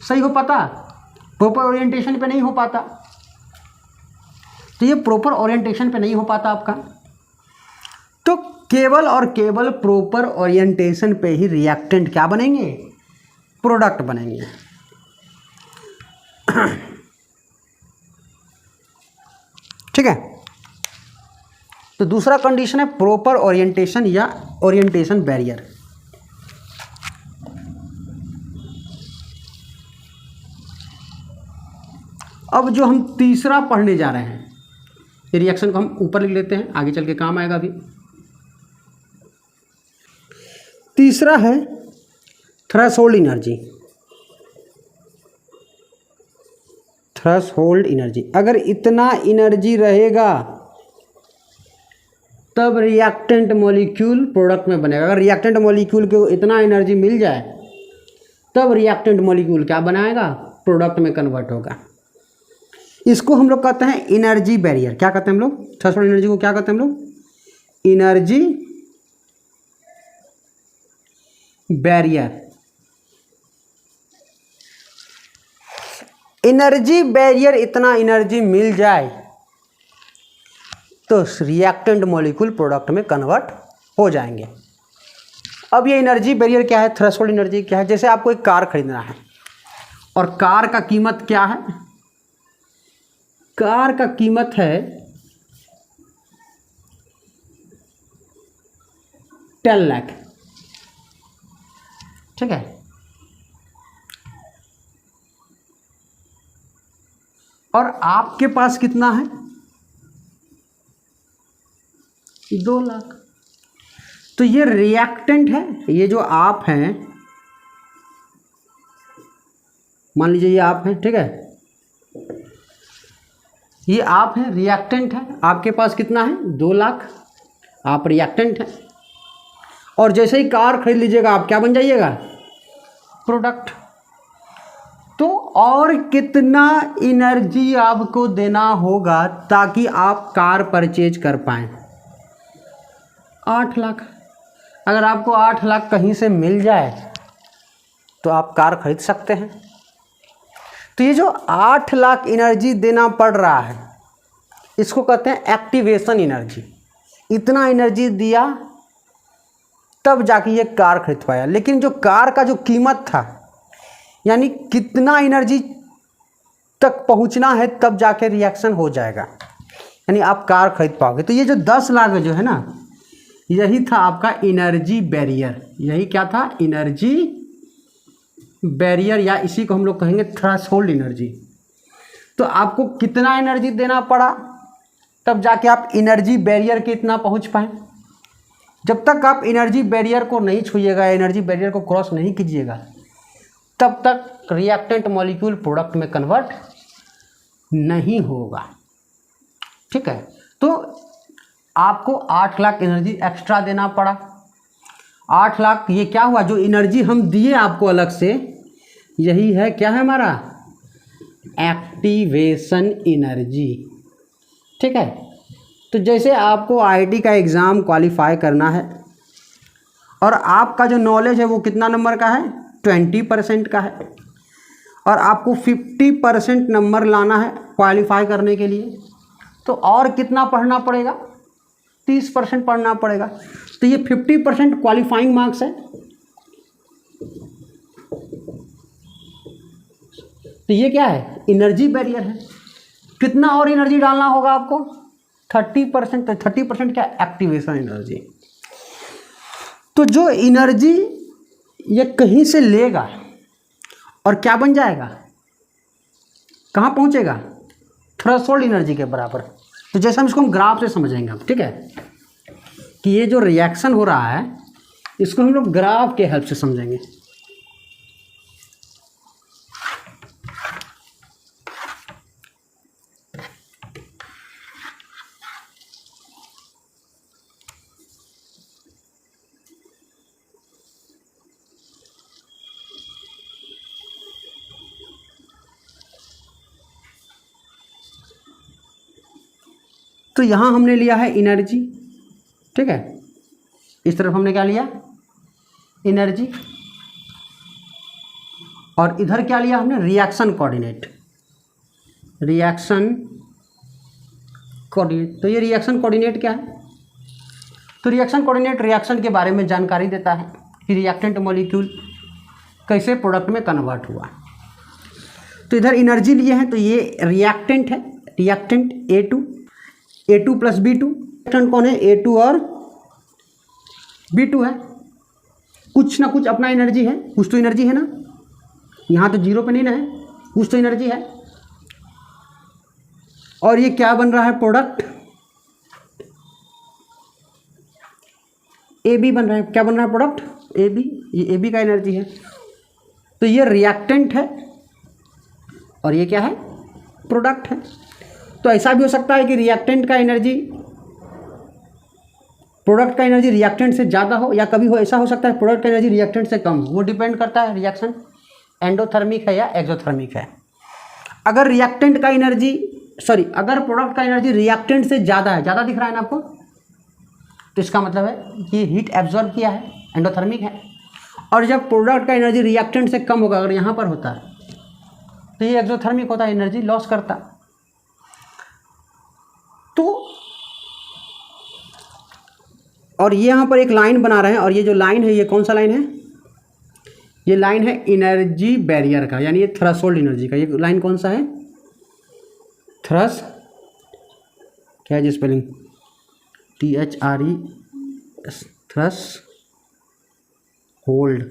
सही हो पाता? प्रॉपर ओरिएंटेशन पे नहीं हो पाता। तो ये प्रॉपर ओरिएंटेशन पे नहीं हो पाता आपका। तो केवल और केवल प्रॉपर ओरिएंटेशन पे ही रिएक्टेंट क्या बनेंगे? प्रोडक्ट बनेंगे। ठीक है। तो दूसरा कंडीशन है प्रॉपर ओरिएंटेशन या ओरिएंटेशन बैरियर। अब जो हम तीसरा पढ़ने जा रहे हैं, ये रिएक्शन को हम ऊपर लिख लेते हैं, आगे चल के काम आएगा अभी। तीसरा है थ्रेशोल्ड एनर्जी। थ्रेशोल्ड एनर्जी, अगर इतना एनर्जी रहेगा तब रिएक्टेंट मॉलिक्यूल प्रोडक्ट में बनेगा। अगर रिएक्टेंट मॉलिक्यूल को इतना एनर्जी मिल जाए तब रिएक्टेंट मॉलिक्यूल क्या बनाएगा? प्रोडक्ट में कन्वर्ट होगा। इसको हम लोग कहते हैं एनर्जी बैरियर। क्या कहते हैं हम लोग? थ्रेशोल्ड एनर्जी को क्या कहते हैं हम लोग? Energy barrier. एनर्जी बैरियर इतना एनर्जी मिल जाए तो रिएक्टेंट मॉलिक्यूल प्रोडक्ट में कन्वर्ट हो जाएंगे। अब ये एनर्जी बैरियर क्या है, थ्रेशोल्ड एनर्जी क्या है। जैसे आपको एक कार खरीदना है और कार का कीमत क्या है, कार का कीमत है 10 लाख, ठीक है। और आपके पास कितना है, 2 लाख। तो ये रिएक्टेंट है, ये जो आप हैं, मान लीजिए ये आप हैं, ठीक है, ये आप हैं, रिएक्टेंट है। आपके पास कितना है, 2 लाख, आप रिएक्टेंट हैं। और जैसे ही कार खरीद लीजिएगा आप क्या बन जाइएगा, प्रोडक्ट। तो और कितना एनर्जी आपको देना होगा ताकि आप कार परचेज कर पाएँ, 8 लाख। अगर आपको 8 लाख कहीं से मिल जाए तो आप कार खरीद सकते हैं। तो ये जो 8 लाख एनर्जी देना पड़ रहा है इसको कहते हैं एक्टिवेशन एनर्जी। इतना एनर्जी दिया तब जाके ये कार खरीद पाया। लेकिन जो कार का जो कीमत था, यानी कितना एनर्जी तक पहुंचना है तब जाके रिएक्शन हो जाएगा, यानी आप कार खरीद पाओगे। तो ये जो 10 लाख जो है ना, यही था आपका एनर्जी बैरियर। यही क्या था, एनर्जी बैरियर, या इसी को हम लोग कहेंगे थ्रेशोल्ड एनर्जी। तो आपको कितना एनर्जी देना पड़ा तब जाके आप एनर्जी बैरियर के इतना पहुंच पाए। जब तक आप एनर्जी बैरियर को नहीं छूइएगा, एनर्जी बैरियर को क्रॉस नहीं कीजिएगा, तब तक रिएक्टेंट मॉलिक्यूल प्रोडक्ट में कन्वर्ट नहीं होगा, ठीक है। तो आपको 8 लाख एनर्जी एक्स्ट्रा देना पड़ा। 8 लाख ये क्या हुआ, जो एनर्जी हम दिए आपको अलग से, यही है क्या है हमारा, एक्टिवेशन एनर्जी, ठीक है। तो जैसे आपको आईआईटी का एग्ज़ाम क्वालिफाई करना है और आपका जो नॉलेज है वो कितना नंबर का है, 20% का है, और आपको 50% नंबर लाना है क्वालिफाई करने के लिए, तो और कितना पढ़ना पड़ेगा, 30% पढ़ना पड़ेगा। तो ये 50% क्वालिफाइंग मार्क्स है। तो ये क्या है, एनर्जी बैरियर है। कितना और एनर्जी डालना होगा आपको, 30%। तो 30% क्या, एक्टिवेशन एनर्जी। तो जो एनर्जी ये कहीं से लेगा और क्या बन जाएगा, कहाँ पहुँचेगा, थ्रेशोल्ड एनर्जी के बराबर। तो जैसे हम इसको हम ग्राफ से समझेंगे अब, ठीक है, कि ये जो रिएक्शन हो रहा है इसको हम लोग ग्राफ के हेल्प से समझेंगे। तो यहाँ हमने लिया है एनर्जी, ठीक है, इस तरफ हमने क्या लिया, एनर्जी, और इधर क्या लिया हमने, रिएक्शन कोऑर्डिनेट, रिएक्शन कोऑर्डिनेट। तो ये रिएक्शन कोऑर्डिनेट क्या है, तो रिएक्शन कोऑर्डिनेट रिएक्शन के बारे में जानकारी देता है कि रिएक्टेंट मॉलिक्यूल कैसे प्रोडक्ट में कन्वर्ट हुआ। तो इधर एनर्जी लिए हैं, तो ये रिएक्टेंट है, reactant A2 plus B2। Reactant कौन है, A2 और B2 है। कुछ ना कुछ अपना एनर्जी है, कुछ तो एनर्जी है ना, यहाँ तो जीरो पे नहीं ना है, कुछ तो एनर्जी है। और ये क्या बन रहा है, प्रोडक्ट AB बन रहा है। क्या बन रहा है, प्रोडक्ट AB, ये AB का एनर्जी है। तो ये रिएक्टेंट है और ये क्या है, प्रोडक्ट है। तो ऐसा भी हो सकता है कि रिएक्टेंट का एनर्जी प्रोडक्ट का एनर्जी रिएक्टेंट से ज़्यादा हो, या कभी हो ऐसा हो सकता है प्रोडक्ट का एनर्जी रिएक्टेंट से कम हो। वो डिपेंड करता है रिएक्शन एंडोथर्मिक है या एक्सोथर्मिक है। अगर रिएक्टेंट का एनर्जी अगर प्रोडक्ट का एनर्जी रिएक्टेंट से ज़्यादा है, ज़्यादा दिख रहा है ना आपको, तो इसका मतलब है कि हीट एब्जॉर्ब किया है, एंडोथर्मिक है। और जब प्रोडक्ट का एनर्जी रिएक्टेंट से कम होगा, अगर यहाँ पर होता है तो ये एक्सोथर्मिक होता है, एनर्जी लॉस करता। तो और ये यहाँ पर एक लाइन बना रहे हैं, और ये जो लाइन है ये कौन सा लाइन है? ये लाइन है एनर्जी बैरियर का, यानी ये थ्रेशोल्ड एनर्जी का। ये लाइन कौन सा है? थ्रस, क्या है जी स्पेलिंग? THRE, थ्रस होल्ड,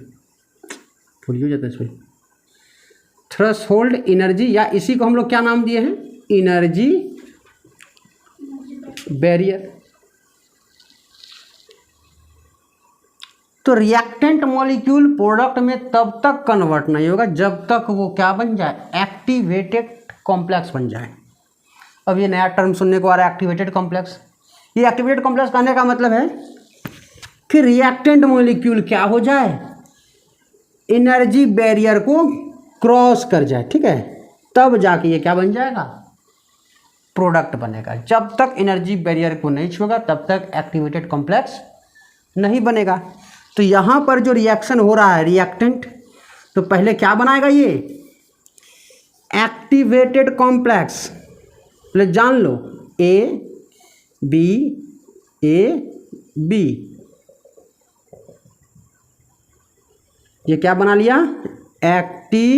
भूल हो जाता है इसमें। थ्रेशोल्ड एनर्जी, या इसी को हम लोग क्या नाम दिए हैं? Energy barrier. तो रिएक्टेंट मॉलिक्यूल प्रोडक्ट में तब तक कन्वर्ट नहीं होगा जब तक वो क्या बन जाए? एक्टिवेटेड कॉम्प्लेक्स बन जाए। अब ये नया टर्म सुनने को आ रहा है, एक्टिवेटेड कॉम्प्लेक्स। ये एक्टिवेटेड कॉम्प्लेक्स कहने का मतलब है कि रिएक्टेंट मॉलिक्यूल क्या हो जाए? एनर्जी बैरियर को क्रॉस कर जाए, ठीक है, तब जाके ये क्या बन जाएगा? प्रोडक्ट बनेगा। जब तक एनर्जी बैरियर को नहीं छुएगा तब तक एक्टिवेटेड कॉम्प्लेक्स नहीं बनेगा। तो यहाँ पर जो रिएक्शन हो रहा है रिएक्टेंट, तो पहले क्या बनाएगा? ये एक्टिवेटेड कॉम्प्लेक्स। पहले जान लो, A B A B, ये क्या बना लिया? Activated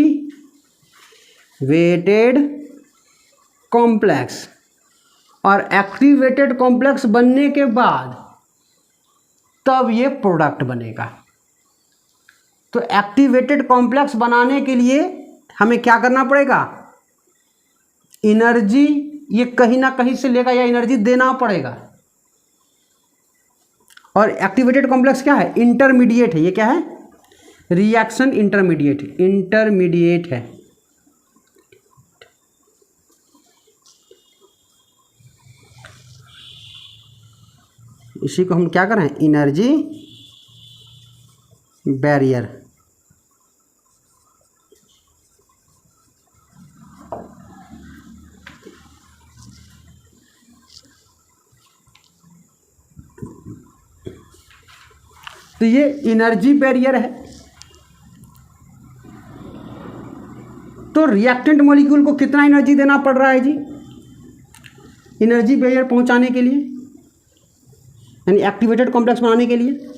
complex. और एक्टिवेटेड कॉम्प्लेक्स बनने के बाद तब ये प्रोडक्ट बनेगा। तो एक्टिवेटेड कॉम्प्लेक्स बनाने के लिए हमें क्या करना पड़ेगा? एनर्जी ये कहीं ना कहीं से लेगा, या एनर्जी देना पड़ेगा। और एक्टिवेटेड कॉम्प्लेक्स क्या है? इंटरमीडिएट है। ये क्या है? रिएक्शन इंटरमीडिएट, इंटरमीडिएट है। इसी को हम क्या कर रहे हैं? Energy barrier. तो ये एनर्जी बैरियर है। तो रिएक्टेंट मॉलिक्यूल को कितना एनर्जी देना पड़ रहा है जी एनर्जी बैरियर पहुंचाने के लिए, यानी एक्टिवेटेड कॉम्प्लेक्स बनाने के लिए?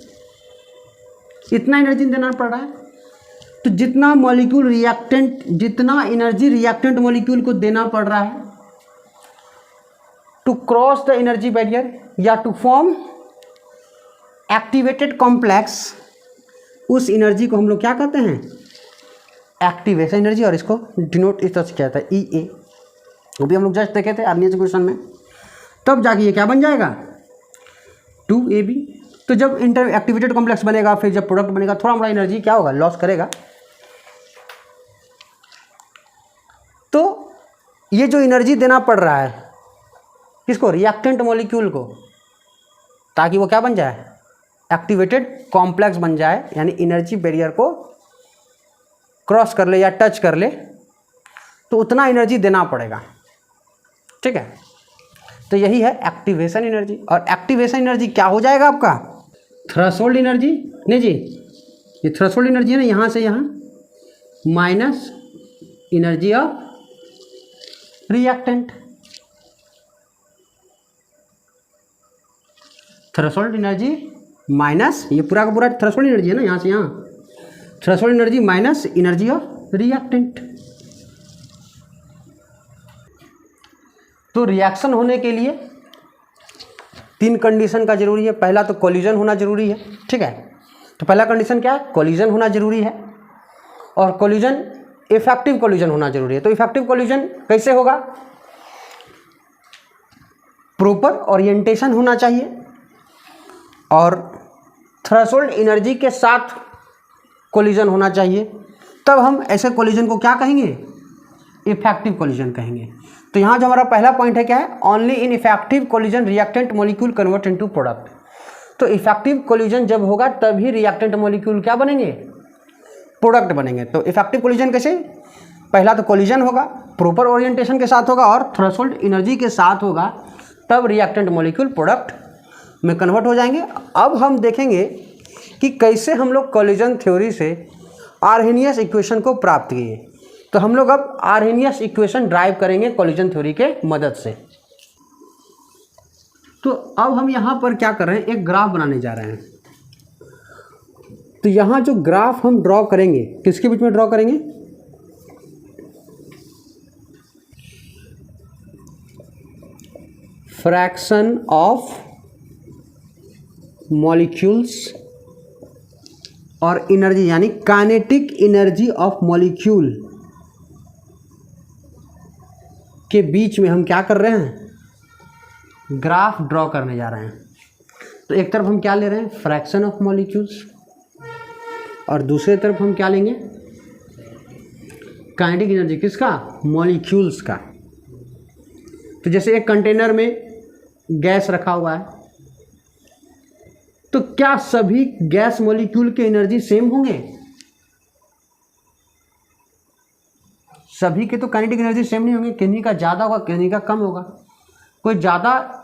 इतना एनर्जी देना पड़ रहा है। तो जितना मॉलिक्यूल रिएक्टेंट, जितना एनर्जी रिएक्टेंट मॉलिक्यूल को देना पड़ रहा है to cross the energy barrier या टू फॉर्म एक्टिवेटेड कॉम्प्लेक्स, उस एनर्जी को हम लोग क्या कहते हैं? Activation energy. और इसको डिनोट इस तरह से किया जाता है EA। वो भी हम लोग जस्ट देखे थे अर्लियर क्वेश्चन में। तब जाके ये क्या बन जाएगा? 2AB। तो जब इंटर एक्टिवेटेड कॉम्प्लेक्स बनेगा, फिर जब प्रोडक्ट बनेगा, थोड़ा मोड़ा एनर्जी क्या होगा? लॉस करेगा। तो ये जो एनर्जी देना पड़ रहा है किसको? रिएक्टेंट मॉलिक्यूल को, ताकि वो क्या बन जाए? एक्टिवेटेड कॉम्प्लेक्स बन जाए, यानी एनर्जी बैरियर को क्रॉस कर ले या टच कर ले, तो उतना एनर्जी देना पड़ेगा, ठीक है। तो यही है एक्टिवेशन एनर्जी। और एक्टिवेशन एनर्जी क्या हो जाएगा आपका? Threshold energy. नहीं जी, ये थ्रेशोल्ड एनर्जी है ना, यहाँ से यहाँ minus energy of reactant. Threshold energy minus, ये पूरा का पूरा थ्रेशोल्ड एनर्जी है ना, यहाँ से यहाँ threshold energy minus energy of reactant. तो रिएक्शन होने के लिए 3 कंडीशन का जरूरी है। पहला तो कोलिजन होना जरूरी है, ठीक है। तो पहला कंडीशन क्या है? कोलिजन होना जरूरी है। और कोलिजन इफेक्टिव कोलिजन होना जरूरी है। तो इफेक्टिव कोलिजन कैसे होगा? प्रॉपर ओरिएंटेशन होना चाहिए और थ्रेशोल्ड एनर्जी के साथ कोलिजन होना चाहिए। तब हम ऐसे कोलिजन को क्या कहेंगे? इफेक्टिव कोलिजन कहेंगे। तो यहाँ जो हमारा पहला पॉइंट है क्या है? Only in effective collision reactant molecule convert into product. तो इफेक्टिव कोलिजन जब होगा तभी रिएक्टेंट मॉलिक्यूल क्या बनेंगे? प्रोडक्ट बनेंगे। तो इफेक्टिव कोलिजन कैसे? पहला तो कोलिजन होगा, प्रॉपर ओरिएंटेशन के साथ होगा और थ्रेशोल्ड एनर्जी के साथ होगा, तब रिएक्टेंट मॉलिक्यूल प्रोडक्ट में कन्वर्ट हो जाएंगे। अब हम देखेंगे कि कैसे हम लोग कोलिजन थ्योरी से आर्हेनियस इक्वेशन को प्राप्त किए। तो हम लोग अब आर्हेनियस इक्वेशन ड्राइव करेंगे कोलिजन थ्योरी के मदद से। तो अब हम यहाँ पर क्या कर रहे हैं, एक ग्राफ बनाने जा रहे हैं। तो यहाँ जो ग्राफ हम ड्रॉ करेंगे, किसके बीच में ड्रॉ करेंगे, फ्रैक्शन ऑफ मॉलिक्यूल्स और एनर्जी, यानी काइनेटिक एनर्जी ऑफ मॉलिक्यूल के बीच में हम क्या कर रहे हैं, ग्राफ ड्रॉ करने जा रहे हैं। तो एक तरफ हम क्या ले रहे हैं, फ्रैक्शन ऑफ मॉलिक्यूल्स, और दूसरी तरफ हम क्या लेंगे, काइनेटिक एनर्जी, किसका, मॉलिक्यूल्स का। तो जैसे एक कंटेनर में गैस रखा हुआ है, तो क्या सभी गैस मॉलिक्यूल के एनर्जी सेम होंगे? सभी के तो काइनेटिक एनर्जी सेम नहीं होंगे, किन्हीं का ज़्यादा होगा, किन्हीं का कम होगा। कोई ज़्यादा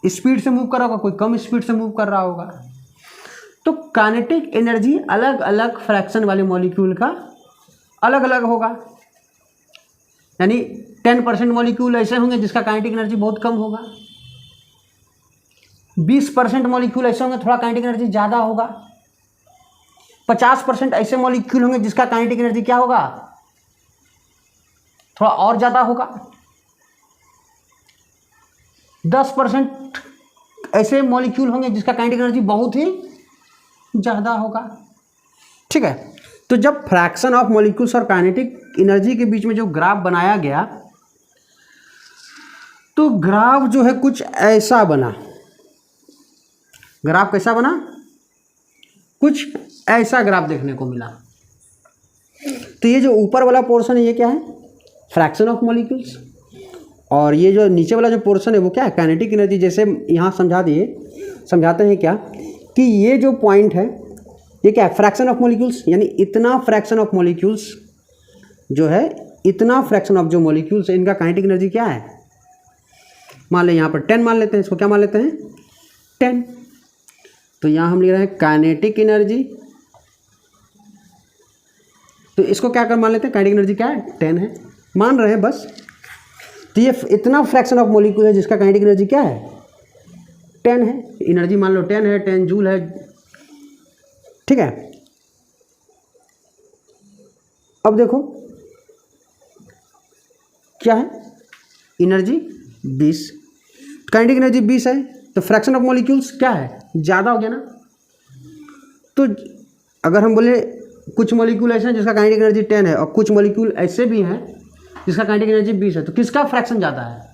स्पीड से मूव कर रहा होगा, कोई कम स्पीड से मूव कर रहा होगा। तो काइनेटिक एनर्जी अलग अलग फ्रैक्शन वाले मॉलिक्यूल का अलग अलग होगा। यानी 10% मॉलिक्यूल ऐसे होंगे जिसका काइनेटिक एनर्जी बहुत कम होगा, 20% मॉलिक्यूल ऐसे होंगे थोड़ा काइनेटिक एनर्जी ज़्यादा होगा, 50% ऐसे मॉलिक्यूल होंगे जिसका काइनेटिक एनर्जी क्या होगा, थोड़ा और ज़्यादा होगा, 10% ऐसे मॉलिक्यूल होंगे जिसका काइनेटिक एनर्जी बहुत ही ज़्यादा होगा। ठीक है। तो जब फ्रैक्शन ऑफ मॉलिक्यूल्स और काइनेटिक एनर्जी के बीच में जो ग्राफ बनाया गया, तो ग्राफ जो है कुछ ऐसा बना। ग्राफ कैसा बना, कुछ ऐसा ग्राफ देखने को मिला। तो ये जो ऊपर वाला पोर्शन है ये क्या है, फ्रैक्शन ऑफ मॉलिक्यूल्स, और ये जो नीचे वाला जो पोर्शन है वो क्या है, काइनेटिक एनर्जी। जैसे यहाँ समझाते हैं क्या कि ये जो पॉइंट है ये क्या है, फ्रैक्शन ऑफ मॉलिक्यूल्स, यानी इतना फ्रैक्शन ऑफ मॉलिक्यूल्स जो है, इतना फ्रैक्शन ऑफ जो मॉलिक्यूल्स है इनका काइनेटिक एनर्जी क्या है, मान लें यहाँ पर 10 मान लेते हैं, इसको क्या मान लेते हैं, 10। तो यहाँ हम ले रहे हैं काइनेटिक एनर्जी, तो इसको क्या कर मान लेते हैं, काइनेटिक एनर्जी क्या है, 10 है, मान रहे हैं बस। तो ये इतना फ्रैक्शन ऑफ मॉलिक्यूल है जिसका काइनेटिक एनर्जी क्या है, 10 है। एनर्जी मान लो 10 है, 10 जूल है। ठीक है। अब देखो क्या है, एनर्जी 20, काइनेटिक एनर्जी 20 है, तो फ्रैक्शन ऑफ मॉलिक्यूल्स क्या है, ज़्यादा हो गया ना। तो अगर हम बोले कुछ मॉलिक्यूल ऐसे हैं जिसका काइनेटिक एनर्जी 10 है और कुछ मॉलिक्यूल ऐसे भी हैं जिसका काइनेटिक एनर्जी 20 है, तो किसका फ्रैक्शन ज़्यादा है,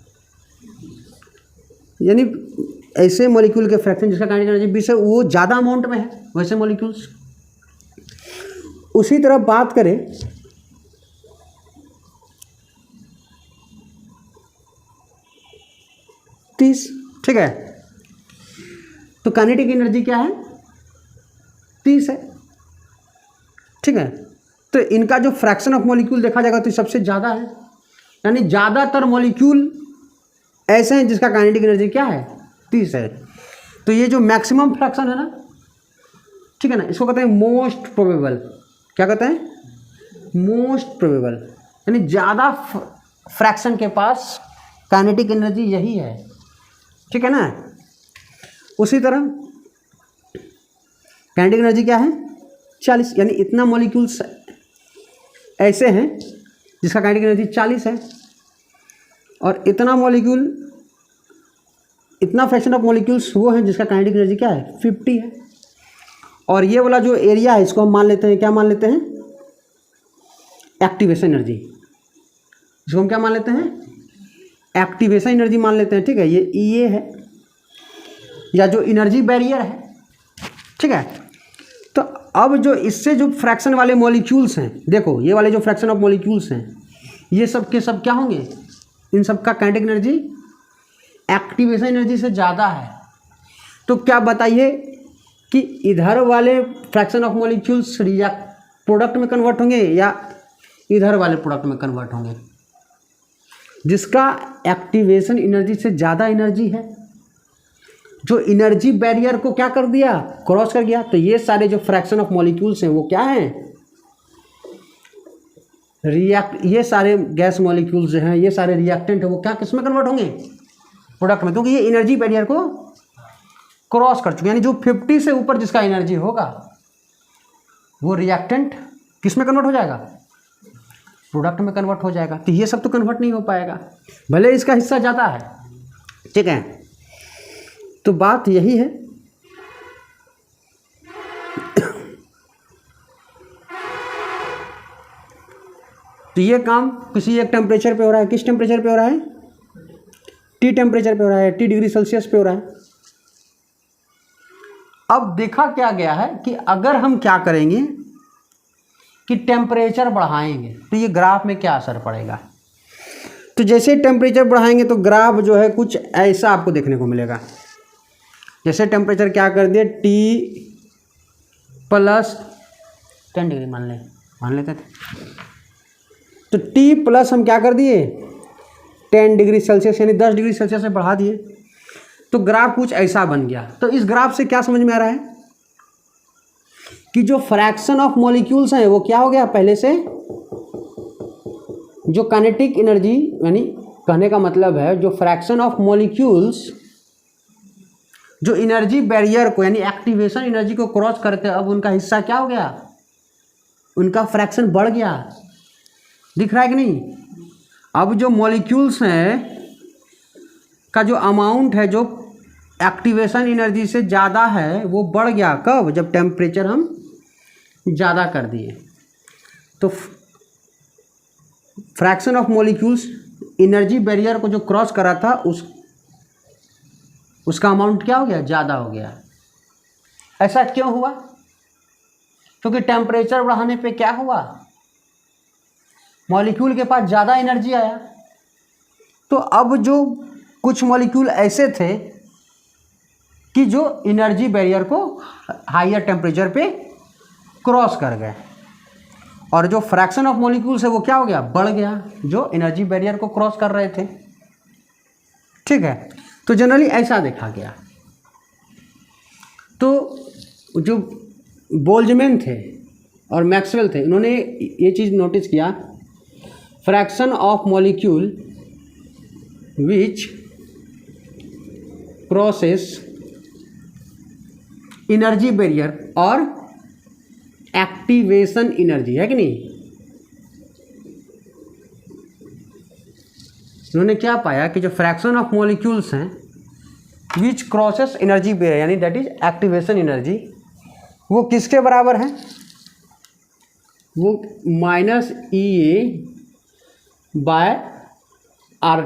यानी ऐसे मॉलिक्यूल के फ्रैक्शन जिसका काइनेटिक एनर्जी 20 है वो ज़्यादा अमाउंट में है वैसे मॉलिक्यूल्स। उसी तरह बात करें तीस, ठीक है, तो काइनेटिक एनर्जी क्या है, 30 है। ठीक है। तो इनका जो फ्रैक्शन ऑफ मॉलिक्यूल देखा जाएगा तो सबसे ज़्यादा है, यानी ज़्यादातर मॉलिक्यूल ऐसे हैं जिसका काइनेटिक एनर्जी क्या है, 30 है। तो ये जो मैक्सिमम फ्रैक्शन है ना, ठीक है ना, इसको कहते हैं मोस्ट प्रोबेबल। क्या कहते हैं, मोस्ट प्रोबेबल, यानी ज़्यादा फ्रैक्शन के पास काइनेटिक एनर्जी यही है। ठीक है ना। उसी तरह काइनेटिक एनर्जी क्या है, 40, यानी इतना मॉलिक्यूल्स ऐसे हैं जिसका काइनेटिक एनर्जी 40 है, और इतना मॉलिक्यूल, इतना फ्रैक्शन ऑफ मॉलिक्यूल्स वो हैं जिसका काइनेटिक एनर्जी क्या है, 50 है। और ये वाला जो एरिया है इसको हम मान लेते हैं, क्या मान लेते हैं, एक्टिवेशन एनर्जी। इसको हम क्या मान लेते हैं, एक्टिवेशन एनर्जी मान लेते हैं। ठीक है, ये है, या जो एनर्जी बैरियर है। ठीक है। तो अब जो इससे जो फ्रैक्शन वाले मॉलिक्यूल्स हैं, देखो ये वाले जो फ्रैक्शन ऑफ मॉलिक्यूल्स हैं ये सब के सब क्या होंगे, इन सब का काइनेटिक एनर्जी एक्टिवेशन एनर्जी से ज़्यादा है। तो क्या बताइए कि इधर वाले फ्रैक्शन ऑफ मॉलिक्यूल्स प्रोडक्ट में कन्वर्ट होंगे या इधर वाले प्रोडक्ट में कन्वर्ट होंगे, जिसका एक्टिवेशन एनर्जी से ज़्यादा एनर्जी है, जो एनर्जी बैरियर को क्या कर दिया, क्रॉस कर गया। तो ये सारे जो फ्रैक्शन ऑफ मॉलिक्यूल्स हैं वो क्या हैं, ये सारे गैस मॉलिक्यूल्स जो हैं, ये सारे रिएक्टेंट है, वो क्या किस में कन्वर्ट होंगे? प्रोडक्ट में, क्योंकि ये एनर्जी बैरियर को क्रॉस कर चुके हैं। यानी जो 50 से ऊपर जिसका एनर्जी होगा वो रिएक्टेंट किस में कन्वर्ट हो जाएगा? प्रोडक्ट में कन्वर्ट हो जाएगा। तो ये सब तो कन्वर्ट नहीं हो पाएगा, भले इसका हिस्सा ज़्यादा है, ठीक है। तो बात यही है। तो ये काम किसी एक टेम्परेचर पे हो रहा है। किस टेम्परेचर पे हो रहा है? टी टेम्परेचर पे हो रहा है, टी डिग्री सेल्सियस पे हो रहा है। अब देखा क्या गया है कि अगर हम क्या करेंगे कि टेम्परेचर बढ़ाएंगे तो ये ग्राफ में क्या असर पड़ेगा। तो जैसे टेम्परेचर बढ़ाएंगे तो ग्राफ जो है कुछ ऐसा आपको देखने को मिलेगा। जैसे टेम्परेचर क्या कर दिए, टी प्लस 10 डिग्री मान लेते थे, तो टी प्लस हम क्या कर दिए 10 डिग्री सेल्सियस, यानी 10 डिग्री सेल्सियस से बढ़ा दिए, तो ग्राफ कुछ ऐसा बन गया। तो इस ग्राफ से क्या समझ में आ रहा है कि जो फ्रैक्शन ऑफ मॉलिक्यूल्स हैं वो क्या हो गया, पहले से जो काइनेटिक एनर्जी, यानी कहने का मतलब है जो फ्रैक्शन ऑफ मॉलिक्यूल्स जो एनर्जी बैरियर को, यानी एक्टिवेशन एनर्जी को क्रॉस करते हैं, अब उनका हिस्सा क्या हो गया, उनका फ्रैक्शन बढ़ गया। दिख रहा है कि नहीं? अब जो मॉलिक्यूल्स हैं का जो अमाउंट है जो एक्टिवेशन एनर्जी से ज़्यादा है वो बढ़ गया। कब? जब टेम्परेचर हम ज़्यादा कर दिए। तो fraction of molecules energy barrier को जो क्रॉस करा था उसका अमाउंट क्या हो गया, ज़्यादा हो गया। ऐसा क्यों हुआ? क्योंकि टेम्परेचर बढ़ाने पे क्या हुआ, मॉलिक्यूल के पास ज़्यादा एनर्जी आया। तो अब जो कुछ मॉलिक्यूल ऐसे थे कि जो एनर्जी बैरियर को हायर टेम्परेचर पे क्रॉस कर गए, और जो फ्रैक्शन ऑफ मॉलिक्यूल्स है वो क्या हो गया, बढ़ गया, जो एनर्जी बैरियर को क्रॉस कर रहे थे। ठीक है, तो जनरली ऐसा देखा गया। तो जो बोल्ट्जमैन थे और मैक्सवेल थे, इन्होंने ये चीज़ नोटिस किया, fraction of molecule which crosses energy barrier और एक्टिवेशन एनर्जी, है कि नहीं। उन्होंने क्या पाया कि जो फ्रैक्शन ऑफ मॉलिक्यूल्स हैं विच क्रॉसेस एनर्जी बैरियर, यानी दैट इज एक्टिवेशन एनर्जी, वो किसके बराबर है, वो -EA/RT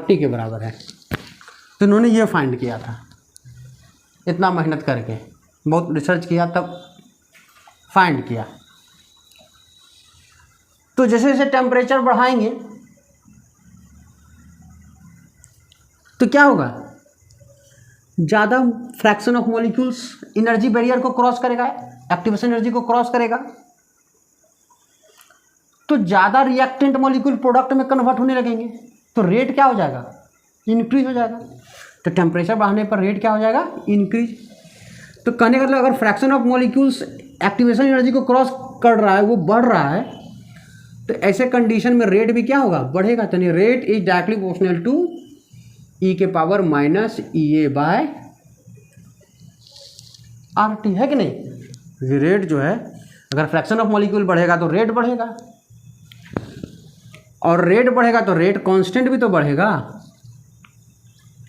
के बराबर है। तो इन्होंने ये फाइंड किया था, इतना मेहनत करके, बहुत रिसर्च किया, तब फाइंड किया। तो जैसे जैसे टेम्परेचर बढ़ाएंगे तो क्या होगा, ज़्यादा fraction of molecules energy barrier को क्रॉस करेगा, एक्टिवेशन एनर्जी को क्रॉस करेगा, तो ज़्यादा रिएक्टेंट मॉलिक्यूल प्रोडक्ट में कन्वर्ट होने लगेंगे, तो रेट क्या हो जाएगा, इंक्रीज हो जाएगा। तो टेम्परेचर बढ़ाने पर रेट क्या हो जाएगा, इंक्रीज। तो कहने का मतलब अगर fraction of molecules activation energy को क्रॉस कर रहा है, वो बढ़ रहा है, तो ऐसे कंडीशन में रेट भी क्या होगा, बढ़ेगा। तो rate is directly proportional to E⁻⁻⁸ है कि नहीं। रेट जो है, अगर फ्रैक्शन ऑफ मॉलिक्यूल बढ़ेगा तो रेट बढ़ेगा, और रेट बढ़ेगा तो रेट कांस्टेंट भी तो बढ़ेगा।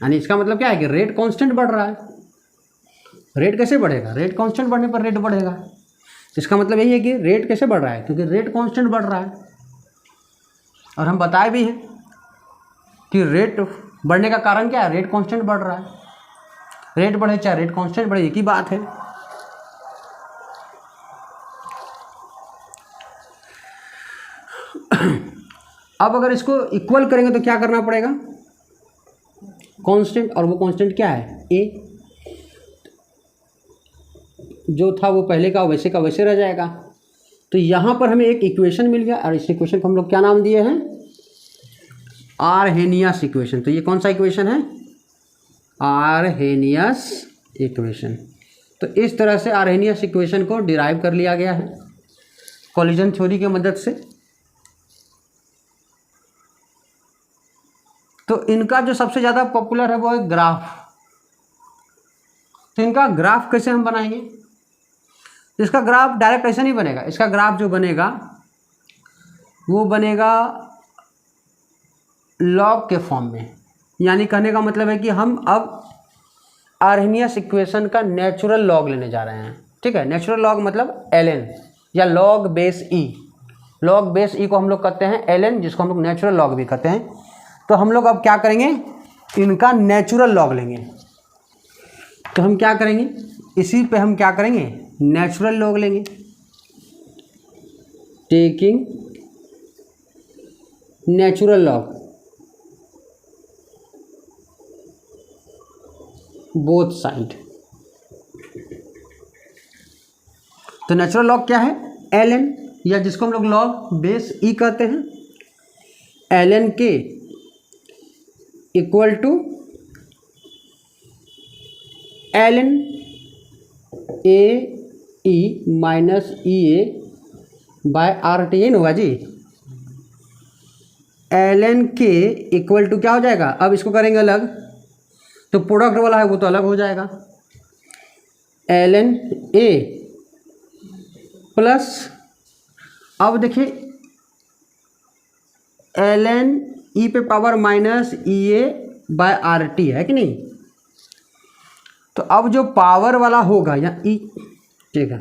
यानी इसका मतलब क्या है कि रेट कांस्टेंट बढ़ रहा है। रेट कैसे बढ़ेगा, रेट कांस्टेंट बढ़ने पर रेट बढ़ेगा। इसका मतलब यही है कि रेट कैसे बढ़ रहा है, क्योंकि रेट कांस्टेंट बढ़ रहा है। और हम बताए भी हैं कि रेट बढ़ने का कारण क्या है, रेट कांस्टेंट बढ़ रहा है। रेट बढ़े चाहे रेट कांस्टेंट बढ़े, एक ही बात है। अब अगर इसको इक्वल करेंगे तो क्या करना पड़ेगा, कांस्टेंट, और वो कांस्टेंट क्या है, ए। जो था वो पहले का वैसे रह जाएगा। तो यहाँ पर हमें एक इक्वेशन मिल गया, और इस इक्वेशन को हम लोग क्या नाम दिए हैं, आरहेनियस इक्वेशन। तो ये कौन सा इक्वेशन है, आरहेनियस इक्वेशन। तो इस तरह से आरहेनियस इक्वेशन को डिराइव कर लिया गया है कोलिजन थ्योरी की मदद से। तो इनका जो सबसे ज़्यादा पॉपुलर है वो है ग्राफ। तो इनका ग्राफ कैसे हम बनाएंगे? इसका ग्राफ डायरेक्ट ऐसा नहीं बनेगा, इसका ग्राफ जो बनेगा वो बनेगा लॉग के फॉर्म में। यानी कहने का मतलब है कि हम अब आर्हेनियस इक्वेशन का नेचुरल लॉग लेने जा रहे हैं। ठीक है, नेचुरल लॉग मतलब ln या लॉग बेस ई। लॉग बेस ई को हम लोग कहते हैं ln, जिसको हम लोग नेचुरल लॉग भी कहते हैं। तो हम लोग अब क्या करेंगे, इनका नेचुरल लॉग लेंगे। तो हम क्या करेंगे, इसी पे हम क्या करेंगे, नेचुरल लॉग लेंगे। Taking natural log both side. तो नेचुरल लॉग क्या है, ln, या जिसको हम लोग लॉग बेस ई कहते हैं, ln के equal to ln A E minus E A by R T N होगा जी। ln के इक्वल टू क्या हो जाएगा, अब इसको करेंगे अलग, तो प्रोडक्ट वाला है वो तो अलग हो जाएगा, ln ए प्लस, अब देखिए ln ई पे power minus E A by R T है कि नहीं। तो अब जो पावर वाला होगा या ई, ठीक है,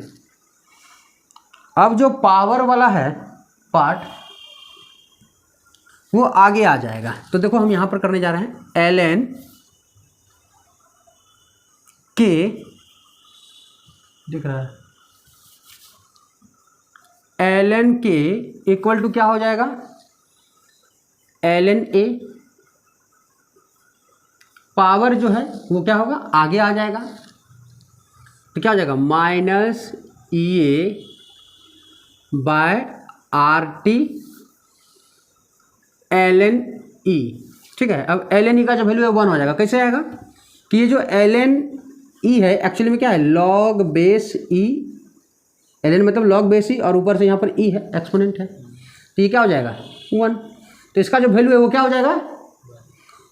अब जो पावर वाला है पार्ट वो आगे आ जाएगा। तो देखो हम यहाँ पर करने जा रहे हैं ln के, दिख रहा है, ln के इक्वल टू क्या हो जाएगा, ln ए, पावर जो है वो क्या होगा, आगे आ जाएगा। तो क्या हो जाएगा, minus E A by R T ln ई। ठीक है, अब ln ई का जो वैल्यू है 1 हो जाएगा। कैसे आएगा कि ये जो ln ई है एक्चुअली में क्या है, लॉग बेस ई। ln मतलब लॉग बेस ई और ऊपर से यहाँ पर ई है, एक्सपोनेंट है, तो ये क्या हो जाएगा 1। तो इसका जो वैल्यू है वो क्या हो जाएगा,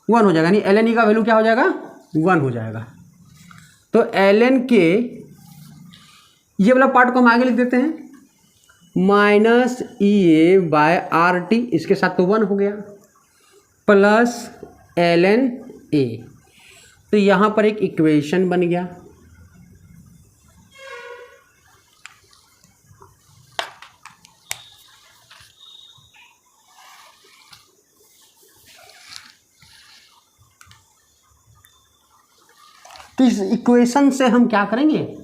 1 हो जाएगा। यानी ln ई का वैल्यू क्या हो जाएगा, 1 हो जाएगा। तो ln के ये वाला पार्ट को हम आगे लिख देते हैं, minus E A by R T, इसके साथ तो 1 हो गया, प्लस ln ए। तो यहाँ पर एक इक्वेशन बन गया। तो इस इक्वेशन से हम क्या करेंगे,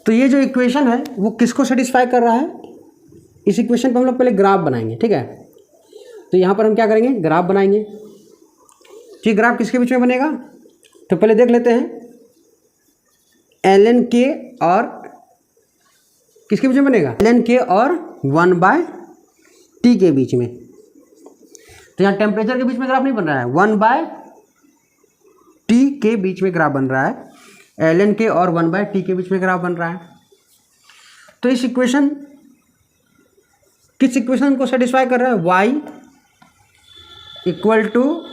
तो ये जो इक्वेशन है वो किसको सेटिस्फाई कर रहा है, इस इक्वेशन पर हम लोग पहले ग्राफ बनाएंगे। ठीक है, तो यहाँ पर हम क्या करेंगे, ग्राफ बनाएंगे। ठीक, ग्राफ किसके बीच में बनेगा, तो पहले देख लेते हैं ln के और किसके बीच में बनेगा, ln के और 1/t के बीच में। तो यहाँ टेम्परेचर के बीच में ग्राफ नहीं बन रहा है, 1/t के बीच में ग्राफ बन रहा है, ln के और 1/t के बीच में ग्राफ बन रहा है। तो इस इक्वेशन किस इक्वेशन को सेटिस्फाई कर रहा है, y equal to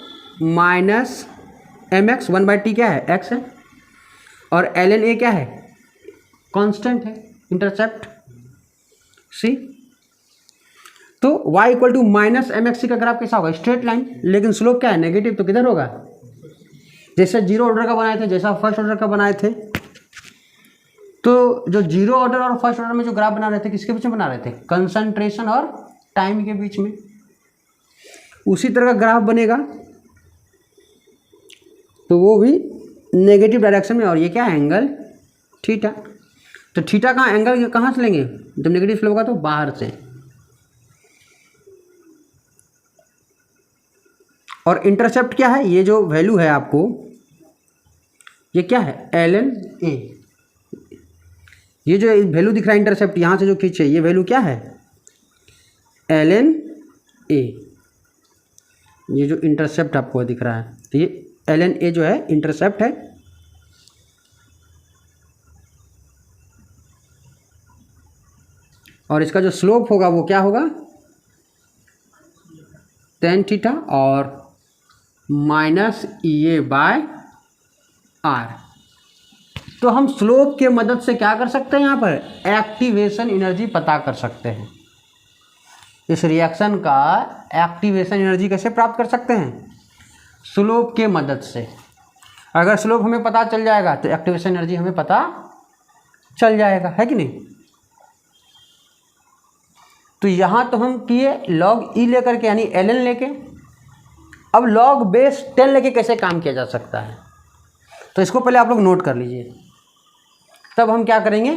minus M X, 1/t क्या है, x है, और ln a क्या है, कांस्टेंट है, इंटरसेप्ट c। तो y equal to minus M X का ग्राफ कैसा होगा, स्ट्रेट लाइन, लेकिन स्लोप क्या है, नेगेटिव। तो किधर होगा, जैसे जीरो ऑर्डर का बनाए थे, जैसा फर्स्ट ऑर्डर का बनाए थे। तो जो जीरो ऑर्डर और फर्स्ट ऑर्डर में जो ग्राफ बना रहे थे किसके बीच में बना रहे थे, कंसंट्रेशन और टाइम के बीच में। उसी तरह का ग्राफ बनेगा तो वो भी नेगेटिव डायरेक्शन में, और ये क्या है एंगल थीटा। तो थीटा का एंगल कहाँ से लेंगे जब नेगेटिव स्लोप होगा तो बाहर से। और इंटरसेप्ट क्या है, ये जो वैल्यू है आपको ये क्या है ln a, ये जो वैल्यू दिख रहा है इंटरसेप्ट यहाँ से जो खींचे ये वैल्यू क्या है ln a, ये जो इंटरसेप्ट आपको दिख रहा है तो ये ln a जो है इंटरसेप्ट है। और इसका जो स्लोप होगा वो क्या होगा tan थीटा और माइनस EA बाय R। तो हम स्लोप के मदद से क्या कर सकते हैं, यहाँ पर एक्टिवेशन एनर्जी पता कर सकते हैं। इस रिएक्शन का एक्टिवेशन एनर्जी कैसे प्राप्त कर सकते हैं, स्लोप के मदद से। अगर स्लोप हमें पता चल जाएगा तो एक्टिवेशन एनर्जी हमें पता चल जाएगा, है कि नहीं। तो यहाँ तो हम किए log E लेकर के यानी ln लेके, अब log बेस 10 लेके कैसे काम किया जा सकता है, तो इसको पहले आप लोग नोट कर लीजिए। तब हम क्या करेंगे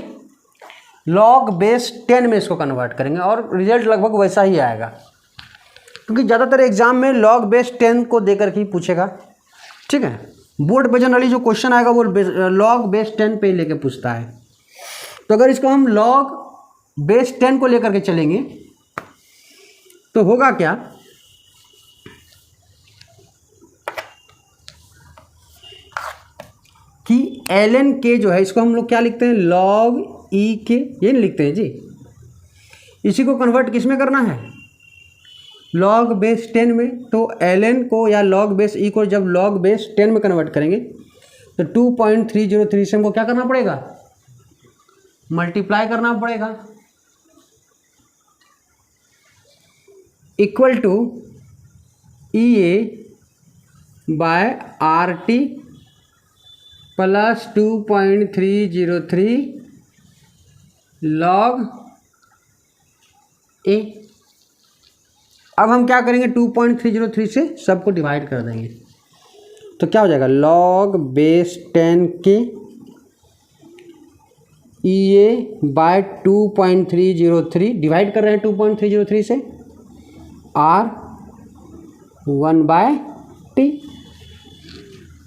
log बेस 10 में इसको कन्वर्ट करेंगे और रिजल्ट लगभग वैसा ही आएगा, क्योंकि ज़्यादातर एग्जाम में log बेस 10 को देकर के ही पूछेगा। ठीक है, बोर्ड पे जनरली जो क्वेश्चन आएगा वो log बेस 10 पे लेके पूछता है। तो अगर इसको हम log बेस 10 को लेकर के चलेंगे तो होगा क्या कि ln के जो है इसको हम लोग क्या लिखते हैं log E के, ये नहीं लिखते हैं जी। इसी को कन्वर्ट किस में करना है log बेस 10 में। तो ln को या log बेस E को जब log बेस 10 में कन्वर्ट करेंगे तो 2.303 से हमको क्या करना पड़ेगा, मल्टीप्लाई करना पड़ेगा, equal to EA by RT plus 2.303 log A। अब हम क्या करेंगे 2.303 से सबको डिवाइड कर देंगे तो क्या हो जाएगा log बेस 10 के EA बाय 2.303 डिवाइड कर रहे हैं 2.303 से R 1 by T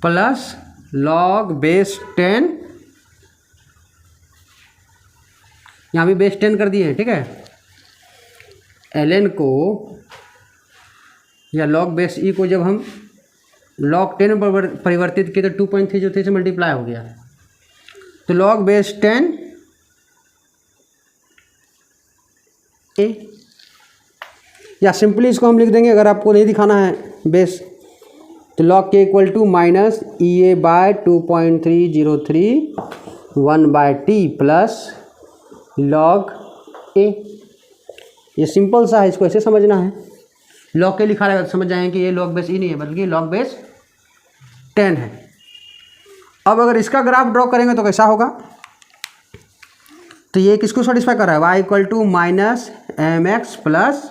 plus log base 10, यहाँ भी बेस 10 कर दिए हैं। ठीक है, ln को या log बेस E को जब हम log 10 में परिवर्तित किए तो 2.303 से मल्टीप्लाई हो गया, तो log बेस 10 A, या सिंपली इसको हम लिख देंगे अगर आपको नहीं दिखाना है बेस, तो log के equal to minus EA by 2.303 1 by T plus log A। ये सिंपल सा है, इसको ऐसे समझना है। log के लिखा रहेगा तो समझ जाएंगे कि ये log बेस E नहीं है बल्कि log बेस 10 है। अब अगर इसका ग्राफ ड्रॉ करेंगे तो कैसा होगा, तो ये किसको सेटिस्फाई कर रहा है y equal to minus mx plus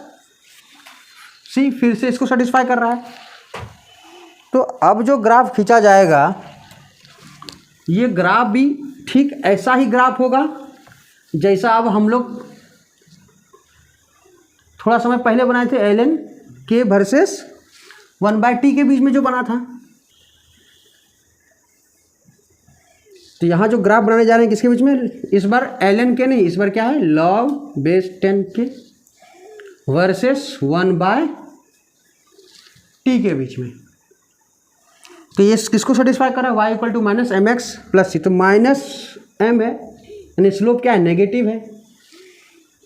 c, फिर से इसको सेटिस्फाई कर रहा है। तो अब जो ग्राफ खींचा जाएगा ये ग्राफ भी ठीक ऐसा ही ग्राफ होगा जैसा अब हम लोग थोड़ा समय पहले बनाए थे ln के वर्सेस 1 बाय टी के बीच में जो बना था। तो यहाँ जो ग्राफ बनाने जा रहे हैं किसके बीच में, इस बार ln के नहीं, इस बार क्या है log बेस 10 के वर्सेस 1 बाय टी के बीच में। तो ये किसको सेटिस्फाई कर रहा है y equal to minus M X plus C, तो माइनस एम है यानी स्लोप क्या है नेगेटिव है।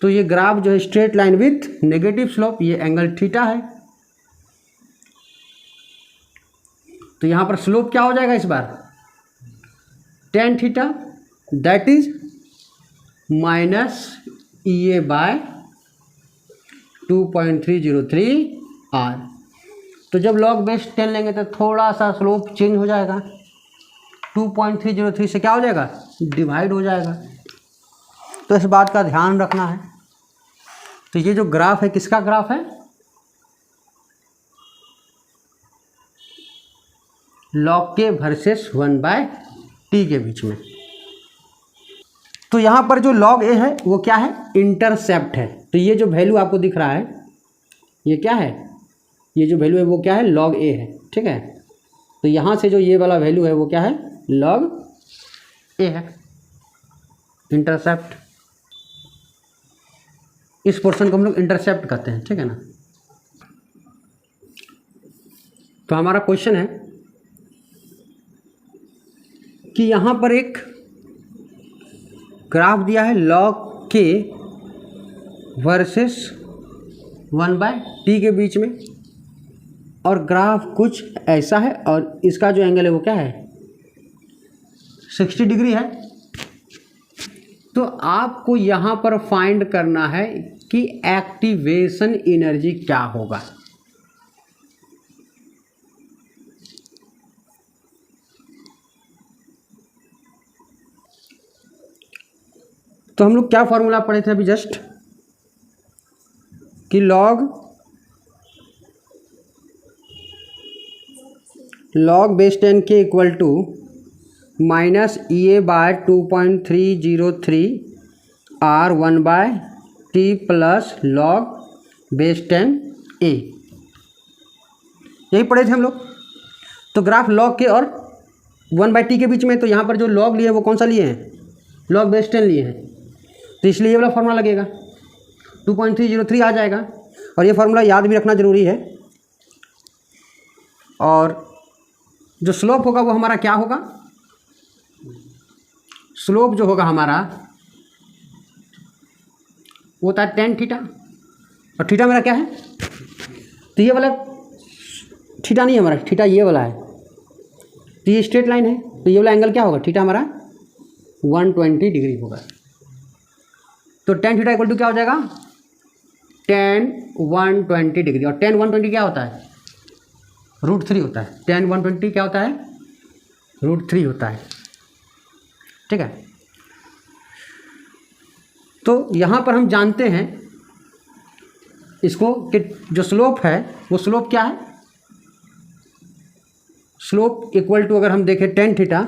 तो ये ग्राफ जो है straight line with negative slope, ये एंगल थीटा है। तो यहाँ पर स्लोप क्या हो जाएगा इस बार tan theta, that is minus EA by 2.303 R। तो जब log बेस 10 लेंगे तो थोड़ा सा स्लोप चेंज हो जाएगा, 2.303 से क्या हो जाएगा डिवाइड हो जाएगा। तो इस बात का ध्यान रखना है। तो ये जो ग्राफ है किसका ग्राफ है, log k वर्सेस 1/t के बीच में। तो यहाँ पर जो log a है वो क्या है, इंटरसेप्ट है। तो ये जो वैल्यू आपको दिख रहा है ये क्या है, ये जो वैल्यू है वो क्या है, log a है, ठीक है। तो यहाँ से जो ये वाला वैल्यू है वो क्या है, log a है, इंटरसेप्ट। इस पोर्शन को हम लोग इंटरसेप्ट कहते हैं, ठीक है ना। तो हमारा क्वेश्चन है कि यहाँ पर एक ग्राफ दिया है log k वर्सेस 1/t के बीच में, और ग्राफ कुछ ऐसा है और इसका जो एंगल है वो क्या है, 60 डिग्री है। तो आपको यहाँ पर फाइंड करना है कि एक्टिवेशन एनर्जी क्या होगा। तो हम लोग क्या फॉर्मूला पढ़े थे अभी जस्ट, कि log बेस 10 के equal to minus EA/2.303 R1/t plus log base 10A, यही पढ़े थे हम लोग। तो ग्राफ log के और 1/t के बीच में, तो यहाँ पर जो log लिए हैं वो कौन सा लिए हैं, log बेस 10 लिए हैं, तो इसलिए ये वाला फार्मूला लगेगा, 2.303 आ जाएगा। और ये फार्मूला याद भी रखना ज़रूरी है। और जो स्लोप होगा वो हमारा क्या होगा, स्लोप जो होगा हमारा वो होता है tan थीटा, और थीटा मेरा क्या है, तो ये वाला थीटा नहीं है हमारा, थीटा ये वाला है। तो ये स्ट्रेट लाइन है, तो ये वाला एंगल क्या होगा, थीटा हमारा 120 डिग्री होगा। तो tan थीटा इक्वल टू क्या हो जाएगा, tan 120 डिग्री। और tan 120 क्या होता है, √3 होता है। tan 120 क्या होता है, √3 होता है, ठीक है। तो यहाँ पर हम जानते हैं इसको कि जो स्लोप है वो स्लोप क्या है, स्लोप इक्वल टू अगर हम देखें tan theta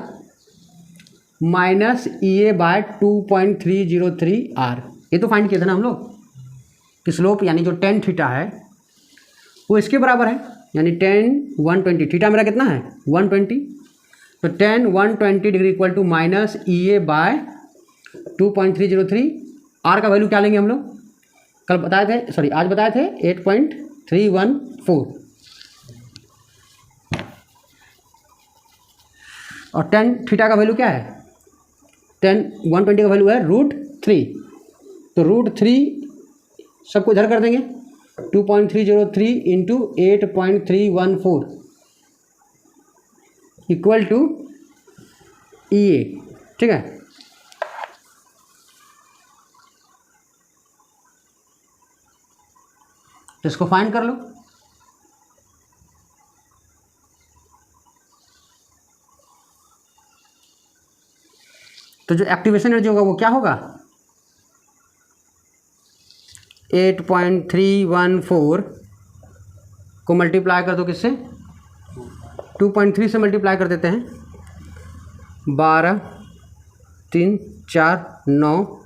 minus EA/2.303 R। ये तो फाइंड किया था ना हम लोग कि स्लोप यानी जो tan थीटा है वो इसके बराबर है, यानी tan 120, थीटा मेरा कितना है 120, तो tan 120 degree equal to minus EA/2.303 R का वैल्यू क्या लेंगे हम लोग, कल बताए थे, सॉरी आज बताए थे 8.314। और tan थीटा का वैल्यू क्या है, tan 120 का वैल्यू है √3, तो √3 सबको इधर कर देंगे, 2.303 इंटू 8.314 इक्वल टू EA, ठीक है। तो इसको फाइंड कर लो। तो जो एक्टिवेशन एनर्जी होगा वो क्या होगा, 8.314 को मल्टीप्लाई कर दो किससे, 2.3 से मल्टीप्लाई कर देते हैं, 12 3 4 9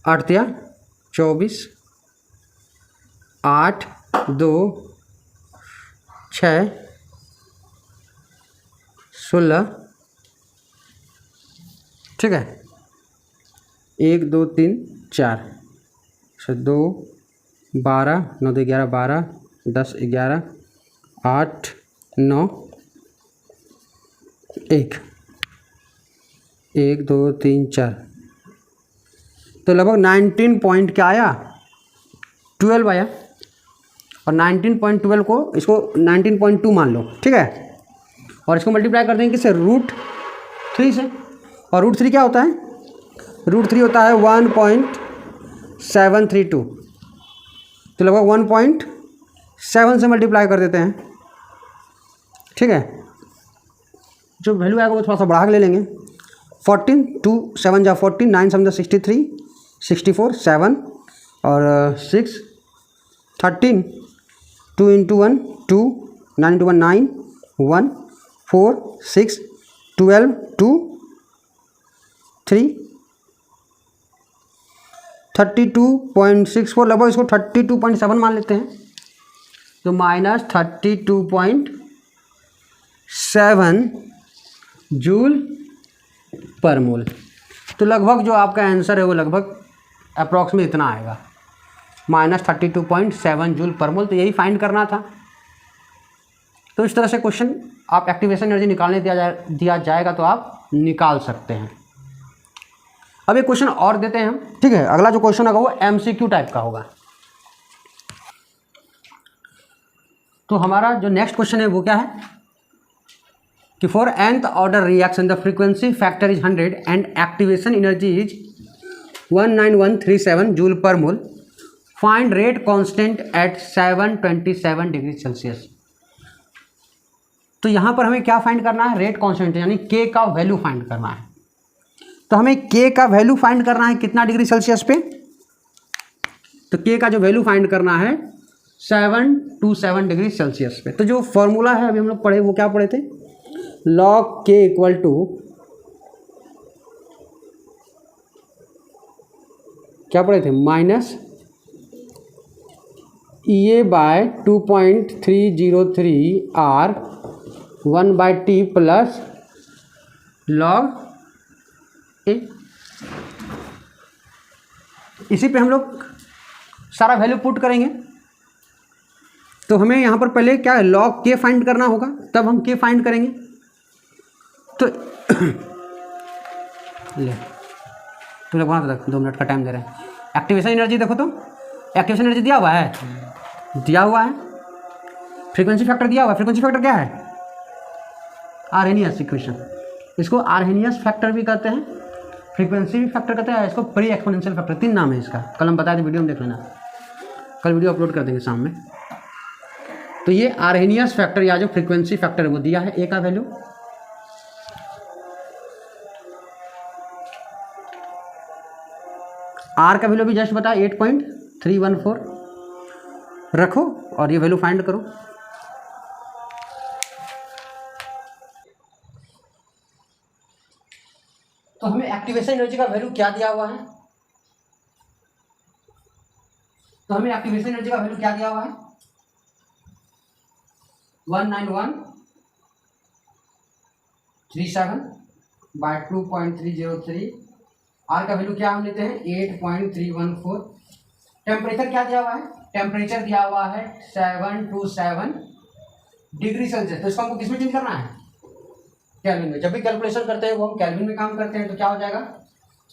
8 24 8 2 6 16, ठीक है, 1 2 3 4 2 12 9 2 11 12 10 11 8 9 1 1 2 3 4, तो लगभग 19 पॉइंट क्या आया, 12 आया। और 19.12 को इसको 19.2 मान लो, ठीक है। और इसको मल्टीप्लाई कर देंगे किससे, √3 से। और √3 क्या होता है, √3 होता है 1.732, तो लगभग 1.7 से मल्टीप्लाई कर देते हैं, ठीक है। जो वैल्यू आएगा वो थोड़ा सा बढ़ा के ले लेंगे, 14 2 7 जा 14 9 7 जा 63 64 7 और 6 13 2 इंटू 1 2 9 इंटू 1 9 1 4 6 12 2 3 32.64 लगभग इसको 32.7 मान लेते हैं, तो -32.7 जूल पर मोल। तो लगभग जो आपका आंसर है वो लगभग अप्रॉक्स में इतना आएगा, -32.7 जूल पर मोल। तो यही फाइंड करना था। तो इस तरह से क्वेश्चन आप एक्टिवेशन एनर्जी निकालने दिया जाएगा तो आप निकाल सकते हैं। अब एक क्वेश्चन और देते हैं हम, ठीक है। अगला जो क्वेश्चन होगा वो MCQ टाइप का होगा। तो हमारा जो नेक्स्ट क्वेश्चन है वो क्या है कि for nth order reaction the frequency factor is 100 and activation energy is 19137 joule पर मोल, find rate constant eight 727 degree Celsius. तो यहाँ पर हमें क्या फाइंड करना है, रेट कांस्टेंट यानी K का वैल्यू फाइंड करना है। तो हमें K का वैल्यू फाइंड करना है कितना डिग्री सेल्सियस पे, तो K का जो वैल्यू फाइंड करना है 727 डिग्री सेल्सियस पे। तो जो फॉर्मूला है अभी हम लोग पढ़े वो क्या पढ़े थे, log K इक्वल टू क्या पढ़े थे, minus EA/2.303 R 1/T plus log A। इसी पे हम लोग सारा वैल्यू पुट करेंगे। तो हमें यहाँ पर पहले क्या है, log K फाइंड करना होगा, तब हम K फाइंड करेंगे। तो ले तुम लोग वहाँ तक 2 मिनट का टाइम दे रहे हैं। एक्टिवेशन एनर्जी देखो, तो एक्टिवेशन एनर्जी दिया हुआ है, फ्रीक्वेंसी फैक्टर दिया हुआ है। फ्रीक्वेंसी फैक्टर क्या है, आर्हेनियस इक्वेशन। इसको आर्हेनियस फैक्टर भी कहते हैं, फ्रीक्वेंसी फैक्टर कहते हैं, इसको प्री एक्सपोनेंशियल फैक्टर, 3 नाम है इसका। कल हम बताए थे, वीडियो में देख लेना, कल वीडियो अपलोड कर देंगे शाम में। तो ये आर्हेनियस फैक्टर या जो फ्रीक्वेंसी फैक्टर है वो दिया है A का वैल्यू। R का वैल्यू भी जस्ट बताया 8.314 रखो और ये वैल्यू फाइंड करो। तो हमें एक्टिवेशन एनर्जी का वैल्यू क्या दिया हुआ है, 19137/2.303। R का वैल्यू क्या हम लेते हैं 8.314। टेम्परेचर क्या दिया हुआ है, टेम्परेचर दिया हुआ है 727 डिग्री सेल्सियस। तो इसको हमको किस में चेंज करना है, केल्विन में। जब भी कैलकुलेशन करते हैं वो हम केल्विन में काम करते हैं। तो क्या हो जाएगा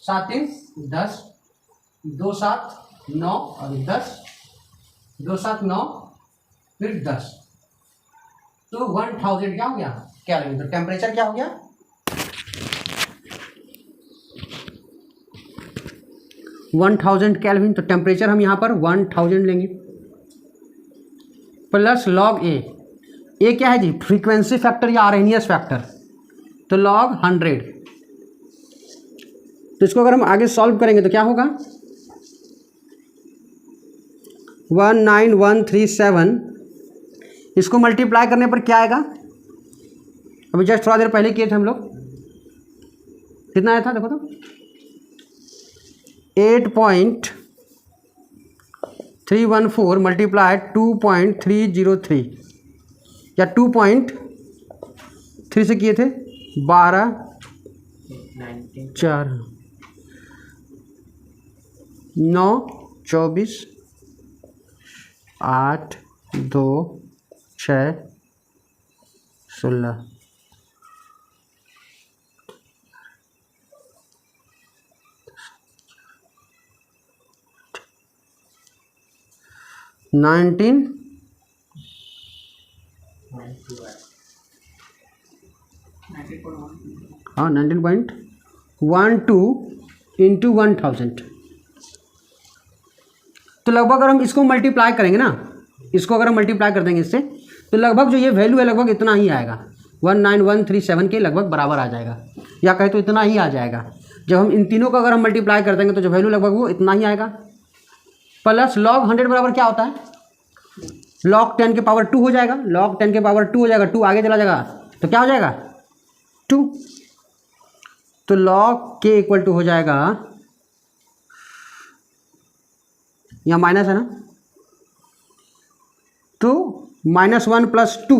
7 3 10 2 7 9 और 10 2 7 9 फिर 10, तो 1000 क्या हो गया केल्विन। तो टेम्परेचर क्या हो गया 1000 केल्विन। तो टेम्परेचर हम यहाँ पर 1000 लेंगे प्लस लॉग ए। क्या है जी, फ्रीक्वेंसी फैक्टर या आर्हेनियस फैक्टर, तो लॉग 100। तो इसको अगर हम आगे सॉल्व करेंगे तो क्या होगा 19137, इसको मल्टीप्लाई करने पर क्या आएगा, अभी जस्ट थोड़ा देर पहले किए थे हम लोग, कितना आया था देखो तो 8.314 मल्टीप्लाई 2.303 या 2.3 से किए थे 12 4 9 24 8 2 6 16 19 हाँ 19.12 इंटू 1000। तो लगभग अगर हम इसको मल्टीप्लाई करेंगे ना, इसको अगर हम मल्टीप्लाई कर देंगे इससे, तो लगभग जो ये वैल्यू है लगभग इतना ही आएगा, 19137 के लगभग बराबर आ जाएगा, या कहे तो इतना ही आ जाएगा। जब हम इन तीनों को अगर हम मल्टीप्लाई कर देंगे तो जो वैल्यू लगभग वो इतना ही आएगा। प्लस लॉग 100 बराबर क्या होता है log 10 के पावर 2 हो जाएगा, log 10 के पावर 2 हो जाएगा, 2 आगे चला जाएगा तो क्या हो जाएगा 2। तो log k इक्वल टू हो जाएगा, यहाँ माइनस है ना, तो -1 + 2,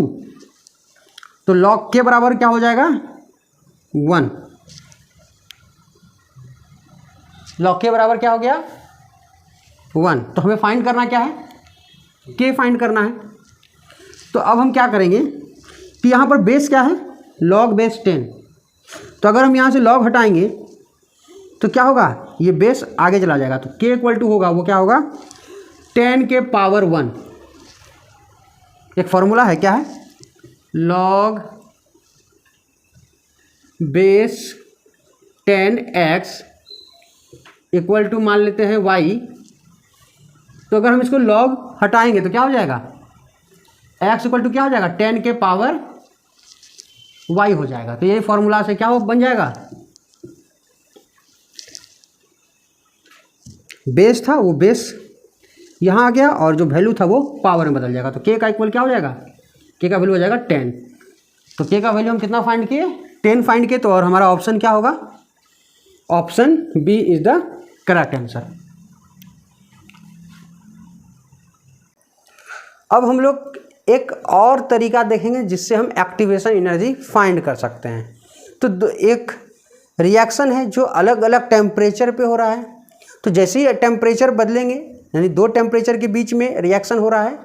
तो log k बराबर क्या हो जाएगा 1। log k बराबर क्या हो गया 1। तो हमें फाइंड करना क्या है, k फाइंड करना है। तो अब हम क्या करेंगे कि यहाँ पर बेस क्या है log बेस 10, तो अगर हम यहाँ से log हटाएंगे तो क्या होगा, ये बेस आगे चला जाएगा, तो k इक्वल टू होगा, वो क्या होगा 10 के पावर 1। एक फॉर्मूला है, क्या है, log base 10x equal to मान लेते हैं y। तो अगर हम इसको log हटाएंगे तो क्या हो जाएगा, x इक्वल टू क्या हो जाएगा 10 के पावर y हो जाएगा। तो यही फॉर्मूला से क्या हो बन जाएगा, बेस था वो बेस यहाँ आ गया और जो वैल्यू था वो पावर में बदल जाएगा। तो k का इक्वल क्या हो जाएगा, k का वैल्यू हो जाएगा 10। तो k का वैल्यू हम कितना फाइंड किए 10 फाइंड किए, तो और हमारा ऑप्शन क्या होगा, option B is the correct answer. अब हम लोग एक और तरीका देखेंगे जिससे हम एक्टिवेशन एनर्जी फाइंड कर सकते हैं। तो एक रिएक्शन है जो अलग अलग टेम्परेचर पे हो रहा है, तो जैसे ही टेम्परेचर बदलेंगे, यानी दो टेम्परेचर के बीच में रिएक्शन हो रहा है,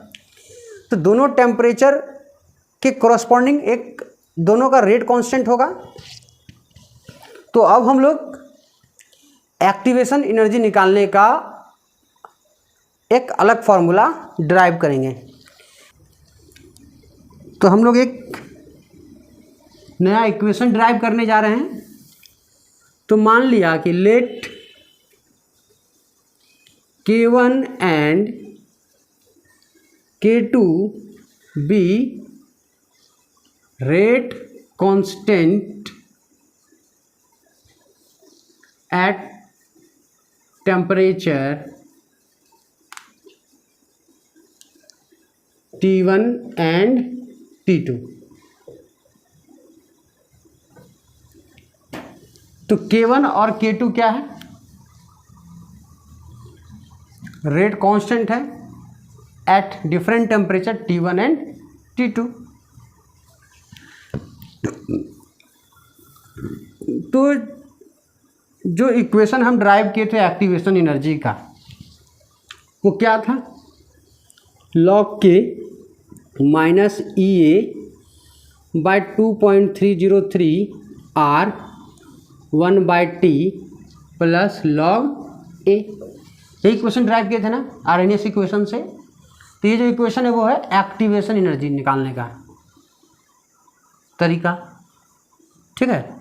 तो दोनों टेम्परेचर के कॉरस्पॉन्डिंग एक दोनों का रेट कांस्टेंट होगा। तो अब हम लोग एक्टिवेशन एनर्जी निकालने का एक अलग फार्मूला ड्राइव करेंगे। तो हम लोग एक नया इक्वेशन ड्राइव करने जा रहे हैं। तो मान लिया कि late K1 and K2 be rate constant at temperature T1 and T2। तो K1 और K2 क्या है, रेट कांस्टेंट है at different temperature T1 and T2। तो जो इक्वेशन हम ड्राइव किए थे एक्टिवेशन एनर्जी का, वो क्या था, log k minus EA by 2.303 R 1/T plus log A। यही इक्वेशन ड्राइव किए थे ना आरएनएस इक्वेशन से। तो ये जो इक्वेशन है वो है एक्टिवेशन एनर्जी निकालने का तरीका, ठीक है।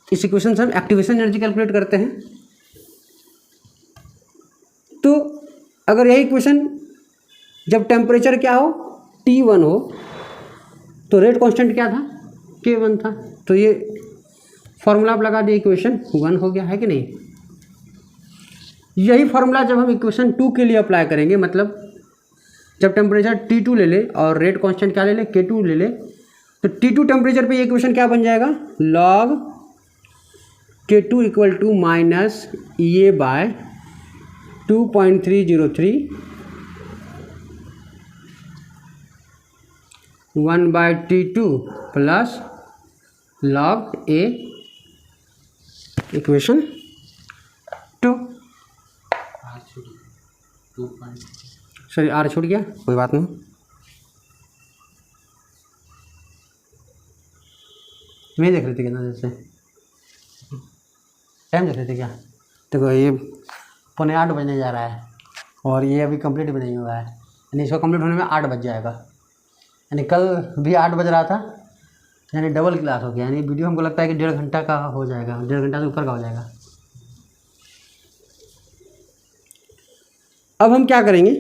इस इक्वेशन से हम एक्टिवेशन एनर्जी कैलकुलेट करते हैं। तो अगर यही इक्वेशन जब टेम्परेचर क्या हो T1 हो तो रेट कांस्टेंट क्या था K1 था। तो ये फॉर्मूला आप लगा दिए, इक्वेशन 1 हो गया, है कि नहीं। यही फॉर्मूला जब हम इक्वेशन 2 के लिए अप्लाई करेंगे, मतलब जब टेम्परेचर T2 ले ले और रेट कांस्टेंट क्या ले ले K2 ले ले, तो T2 टेम्परेचर पे ये इक्वेशन क्या बन जाएगा, log K2 equal to minus EA by 2.303 1/T2 plus log A equation 2। Sorry R छूट गया, कोई बात नहीं। मैं देख रही थी कितना जैसे टाइम देख रहे थे क्या। देखो ये 7:45 बजने जा रहा है और ये अभी कंप्लीट भी नहीं हुआ है, यानी इसको कंप्लीट होने में 8 बज जाएगा। यानी कल भी 8 बज रहा था, यानी डबल क्लास हो गया। यानी वीडियो हमको लगता है कि 1.5 घंटा का हो जाएगा, 1.5 घंटा से ऊपर का हो जाएगा। अब हम क्या करेंगे,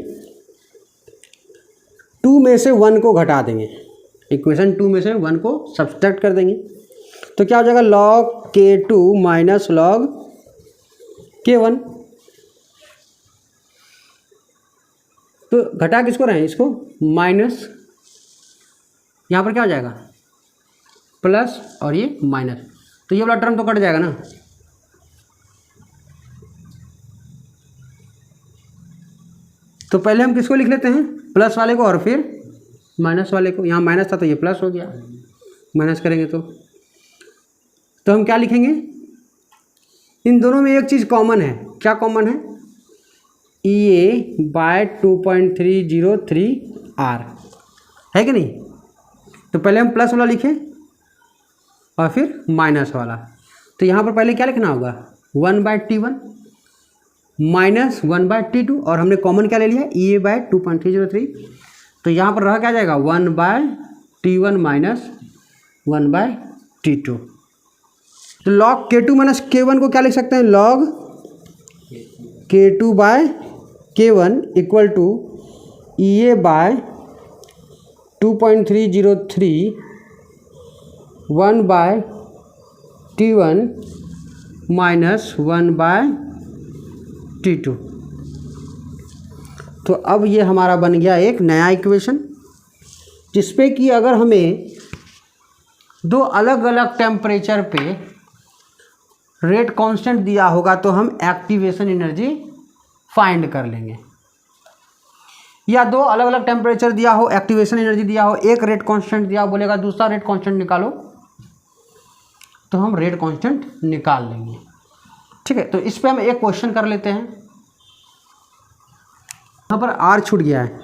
2 में से 1 को घटा देंगे, इक्वेशन 2 में से 1 को सब्सट्रैक्ट कर देंगे। तो क्या हो जाएगा, log K2 minus log K1। तो घटा किसको रहे हैं, इसको माइनस, यहाँ पर क्या हो जाएगा प्लस और ये माइनस, तो ये वाला टर्म तो कट जाएगा ना। तो पहले हम किसको लिख लेते हैं, प्लस वाले को और फिर माइनस वाले को। यहाँ माइनस था तो ये प्लस हो गया, माइनस करेंगे तो हम क्या लिखेंगे, इन दोनों में एक चीज़ कॉमन है। क्या कॉमन है, EA/2.303 R है कि नहीं। तो पहले हम प्लस वाला लिखें और फिर माइनस वाला। तो यहाँ पर पहले क्या लिखना होगा, 1/T1 माइनस 1/T2, और हमने कॉमन क्या ले लिया, EA/2.303। तो यहाँ पर रह क्या जाएगा, 1/T1 माइनस 1/T2। तो log K2 माइनस K1 को क्या लिख सकते हैं, log K2/K1 equal to EA/2.303 1/T1 minus 1/T2। तो अब ये हमारा बन गया एक नया इक्वेशन, जिसपे कि अगर हमें दो अलग अलग टेम्परेचर पे रेट कांस्टेंट दिया होगा तो हम एक्टिवेशन एनर्जी फाइंड कर लेंगे, या दो अलग अलग टेम्परेचर दिया हो, एक्टिवेशन एनर्जी दिया हो, एक रेट कांस्टेंट दिया हो, बोलेगा दूसरा रेट कांस्टेंट निकालो, तो हम रेट कांस्टेंट निकाल लेंगे। ठीक है, तो इस पे हम एक क्वेश्चन कर लेते हैं। यहाँ पर आर छूट गया है,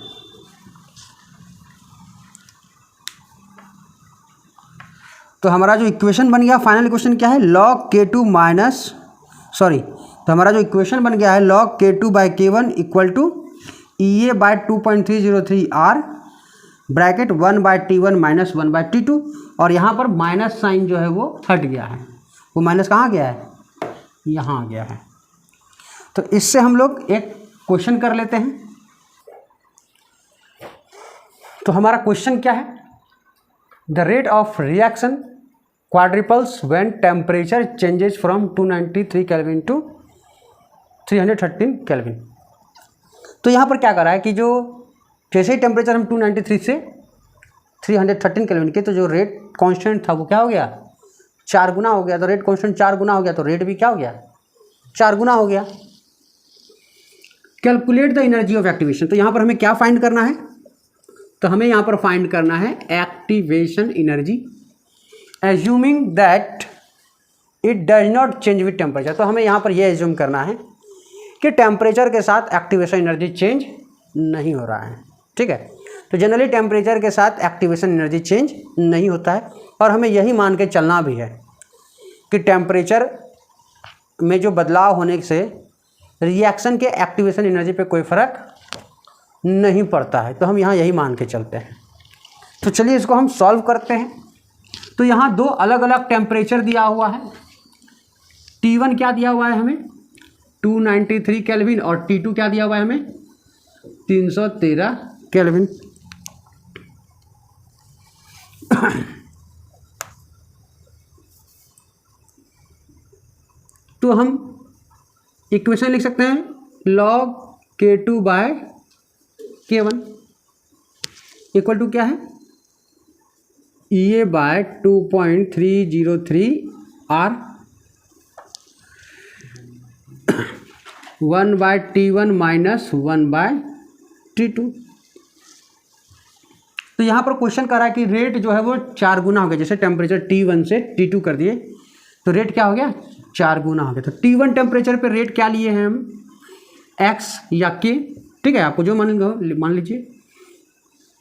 तो हमारा जो इक्वेशन बन गया, फाइनल इक्वेशन क्या है, log K2 माइनस तो हमारा जो इक्वेशन बन गया है log K2/K1 equal to EA/2.303 R bracket 1/T1 minus 1/T2, और यहाँ पर माइनस साइन जो है वो हट गया है, वो माइनस कहाँ गया है, यहाँ आ गया है। तो इससे हम लोग एक क्वेश्चन कर लेते हैं। तो हमारा क्वेश्चन क्या है, the rate of reaction quadruples when temperature changes from 293 kelvin to 313 kelvin. तो यहाँ पर क्या कर रहा है कि जो जैसे ही टेम्परेचर हम 293 से 313 केल्विन के, तो जो रेट कांस्टेंट था वो क्या हो गया, 4 गुना हो गया। तो रेट कांस्टेंट 4 गुना हो गया तो रेट भी क्या हो गया, 4 गुना हो गया। Calculate the energy of activation. तो यहाँ पर हमें क्या फाइंड करना है, तो हमें यहाँ पर फाइंड करना है activation energy, assuming that it does not change with temperature. तो हमें यहाँ पर यह एज्यूम करना है कि टेम्परेचर के साथ एक्टिवेशन एनर्जी चेंज नहीं हो रहा है। ठीक है, तो जनरली टेम्परेचर के साथ एक्टिवेशन एनर्जी चेंज नहीं होता है, और हमें यही मान के चलना भी है कि टेम्परेचर में जो बदलाव होने से रिएक्शन के एक्टिवेशन एनर्जी पे कोई फ़र्क नहीं पड़ता है। तो हम यहाँ यही मान के चलते हैं। तो चलिए इसको हम सॉल्व करते हैं। तो यहाँ दो अलग अलग टेम्परेचर दिया हुआ है, T1 क्या दिया हुआ है हमें 293 केल्विन, और T2 क्या दिया हुआ है हमें 313 केल्विन। तो हम इक्वेशन लिख सकते हैं log K2/K1 इक्वल टू क्या है, EA/2.303 R 1/T1 minus 1/T2। तो यहाँ पर क्वेश्चन कर रहा है कि रेट जो है वो 4 गुना हो गया। जैसे टेम्परेचर T1 से T2 कर दिए तो रेट क्या हो गया, 4 गुना हो गया। तो T1 टेम्परेचर पे रेट क्या लिए हैं हम, X या K, ठीक है, आपको जो मान लीजिए।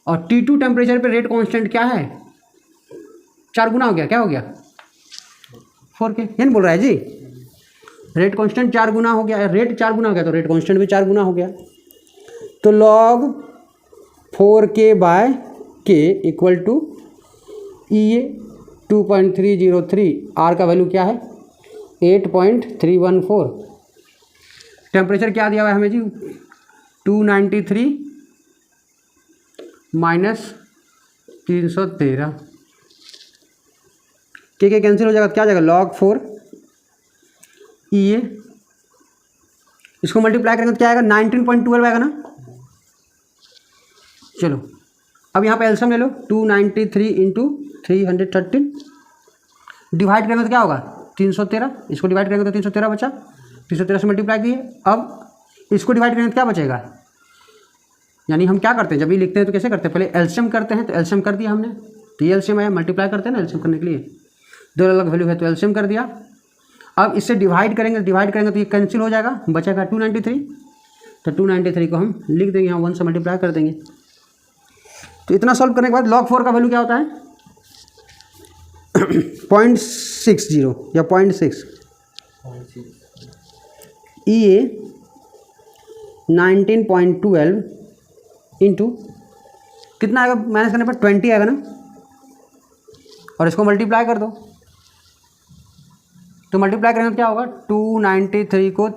और T2 टेम्परेचर पे रेट कांस्टेंट क्या है, 4 गुना हो गया, क्या हो गया 4K। ये नहीं बोल रहा है जी, रेट कांस्टेंट 4 गुना हो गया, रेट 4 गुना हो गया तो रेट कांस्टेंट भी 4 गुना हो गया। तो log 4K/K equal to EA/2.303 R का वैल्यू क्या है 8.314। टेम्परेचर क्या दिया हुआ है हमें जी 293 माइनस 313, के कैंसिल हो जाएगा, क्या आ जाएगा log 4 EA, इसको मल्टीप्लाई करेंगे तो क्या आएगा 19.12 आएगा ना, चलो अब यहाँ पे एलसीएम ले लो, 293 इंटू 313 डिवाइड करेंगे तो क्या होगा 313, इसको डिवाइड करेंगे तो 313 बचा, 313 से मल्टीप्लाई किए। अब इसको डिवाइड करेंगे तो क्या बचेगा, यानी हम क्या करते हैं जब ये लिखते हैं तो कैसे करते हैं, पहले एलसीएम करते हैं, तो एलसीएम कर दिया हमने, तो ये एलसीएम आया, मल्टीप्लाई करते हैं ना एलसीएम करने के लिए, दो अलग वैल्यू है तो एलसीएम कर दिया। अब इससे डिवाइड करेंगे तो ये कैंसिल हो जाएगा, बचेगा 293, तो 293 को हम लिख देंगे यहाँ 1 से मल्टीप्लाई कर देंगे। तो इतना सॉल्व करने के बाद log 4 का वैल्यू क्या होता है 0.60 या 0.6, ये 19.12 इंटू कितना आएगा, माइनस करने पर 20 आएगा ना, और इसको मल्टीप्लाई कर दो, तो मल्टीप्लाई करेंगे तो क्या होगा 293 को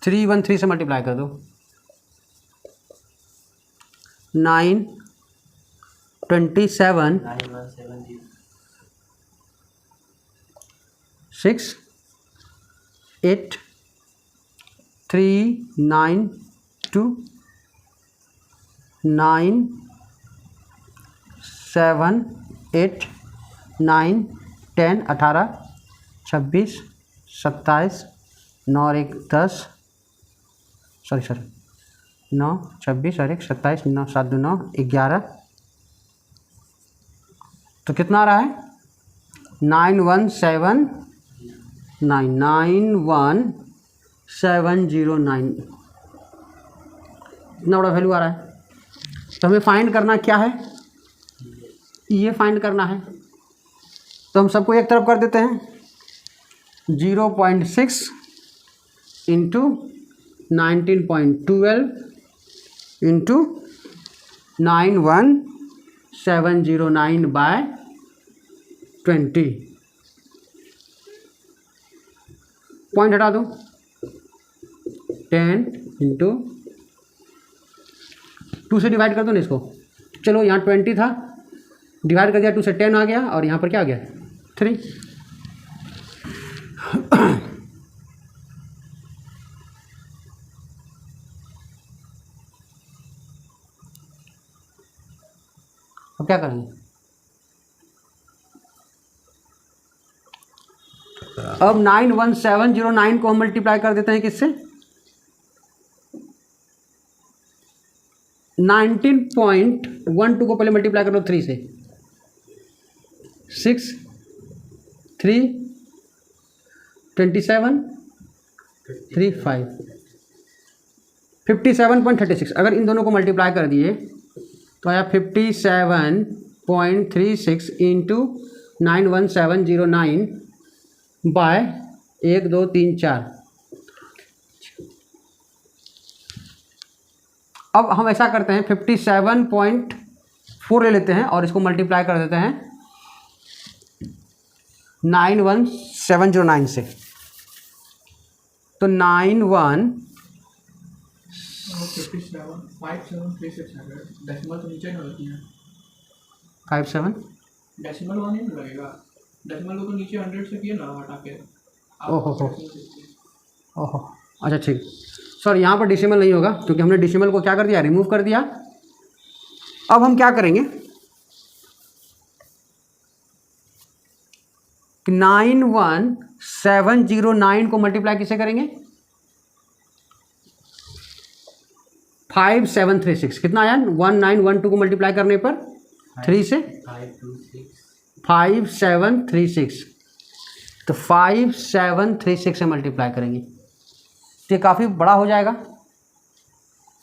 313 से मल्टीप्लाई कर दो, 927 6 8 3 9 2 9 7 8 9 10 18 26 27 9 और 1 10 सॉरी 9 26 और 1 27 9 7 2 9 11, तो कितना आ रहा है 91709, इतना बड़ा वैल्यू आ रहा है। तो हमें फाइंड करना क्या है, ये फाइंड करना है, तो हम सबको एक तरफ कर देते हैं, 0.6 इंटू 19.12 इंटू 91709 बाय 20, पॉइंट हटा दो, 10 इंटू 2 से डिवाइड कर दो ना इसको, चलो यहाँ 20 था, डिवाइड कर दिया 2 से 10 आ गया, और यहाँ पर क्या आ गया 3। अब क्या करेंगे, अब 91709 को हम मल्टीप्लाई कर देते हैं किससे 19.12 को पहले मल्टीप्लाई कर लो 3 से, 6 3 27 3 5 57.36, अगर इन दोनों को मल्टीप्लाई कर दिए तो आया 57.36 इंटू 91709 बाय 1 2 3 4। अब हम ऐसा करते हैं 57.4 ले लेते हैं और इसको मल्टीप्लाई कर देते हैं 91709 से, तो 57 डेसिमल वन ही लगेगा, डेसिमल को तो नीचे 100 से किए ना हटा के। ओहो अच्छा ठीक, सर यहाँ पर डेसिमल नहीं होगा क्योंकि हमने डेसिमल को क्या कर दिया रिमूव कर दिया। अब हम क्या करेंगे कि 91709 को मल्टीप्लाई किसे करेंगे 5736, कितना आया 1912 को मल्टीप्लाई करने पर 3 से 5736, तो 5736 से मल्टीप्लाई करेंगे तो ये काफ़ी बड़ा हो जाएगा।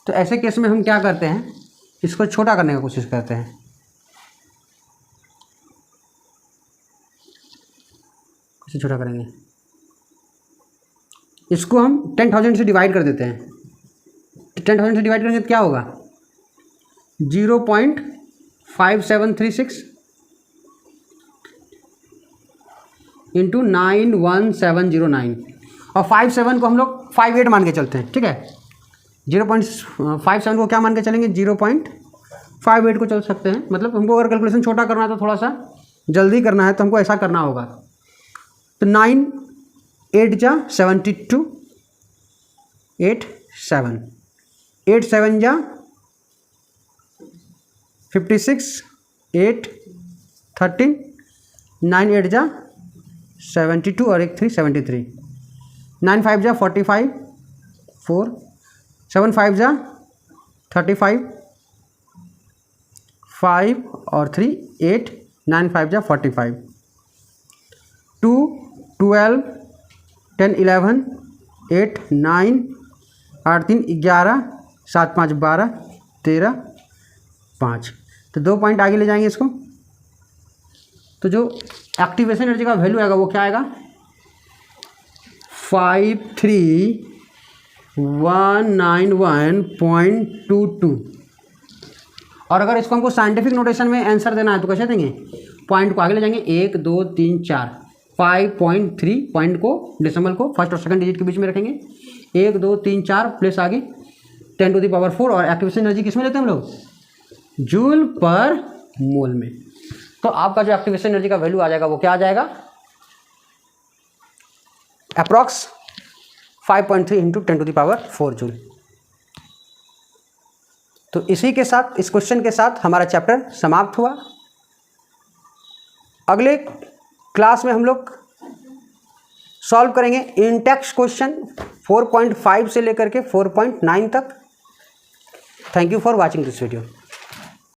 तो ऐसे केस में हम क्या करते हैं इसको छोटा करने की कोशिश करते हैं, कैसे छोटा करेंगे, इसको हम 10,000 से डिवाइड कर देते हैं, 10,000 से डिवाइड करेंगे तो क्या होगा 0.5736 इंटू 91709, और 57 को हम लोग 58 मान के चलते हैं, ठीक है 0.57 को क्या मान के चलेंगे 0.58 को चल सकते हैं। मतलब हमको अगर कैलकुलेशन छोटा करना है तो थोड़ा सा जल्दी करना है तो हमको ऐसा करना होगा, तो 9 8 जा 72 8 7 8 7 जा 56 8 13 9 8 जा 72 और एक 3 73 9 5 जा 45 4 7 5 जा 35 5 और 3 8 9 5 जा 45 2 12 10 11 8 9 8 3 11 7 5 12 13 5। तो 2 पॉइंट आगे ले जाएंगे इसको। तो जो एक्टिवेशन एनर्जी का वैल्यू आएगा वो क्या आएगा 53191.22। और अगर इसको हमको साइंटिफिक नोटेशन में आंसर देना है तो कैसे देंगे, पॉइंट को आगे ले जाएंगे 1 2 3 4 5.3 पॉइंट को डेसिमल को फर्स्ट और सेकंड डिजिट के बीच में रखेंगे 1 2 3 4 प्लस आगे 10⁴ और एक्टिवेशन एनर्जी किस में लेते हैं हम लोग जूल पर मोल में। तो आपका जो एक्टिवेशन एनर्जी का वैल्यू आ जाएगा वो क्या आ जाएगा अप्रॉक्स 5.3 इंटू 10⁴ जूल। तो इसी के साथ इस क्वेश्चन के साथ हमारा चैप्टर समाप्त हुआ। अगले क्लास में हम लोग सॉल्व करेंगे इन टेक्स्ट क्वेश्चन 4.5 से लेकर के 4.9 तक। Thank you for watching this video.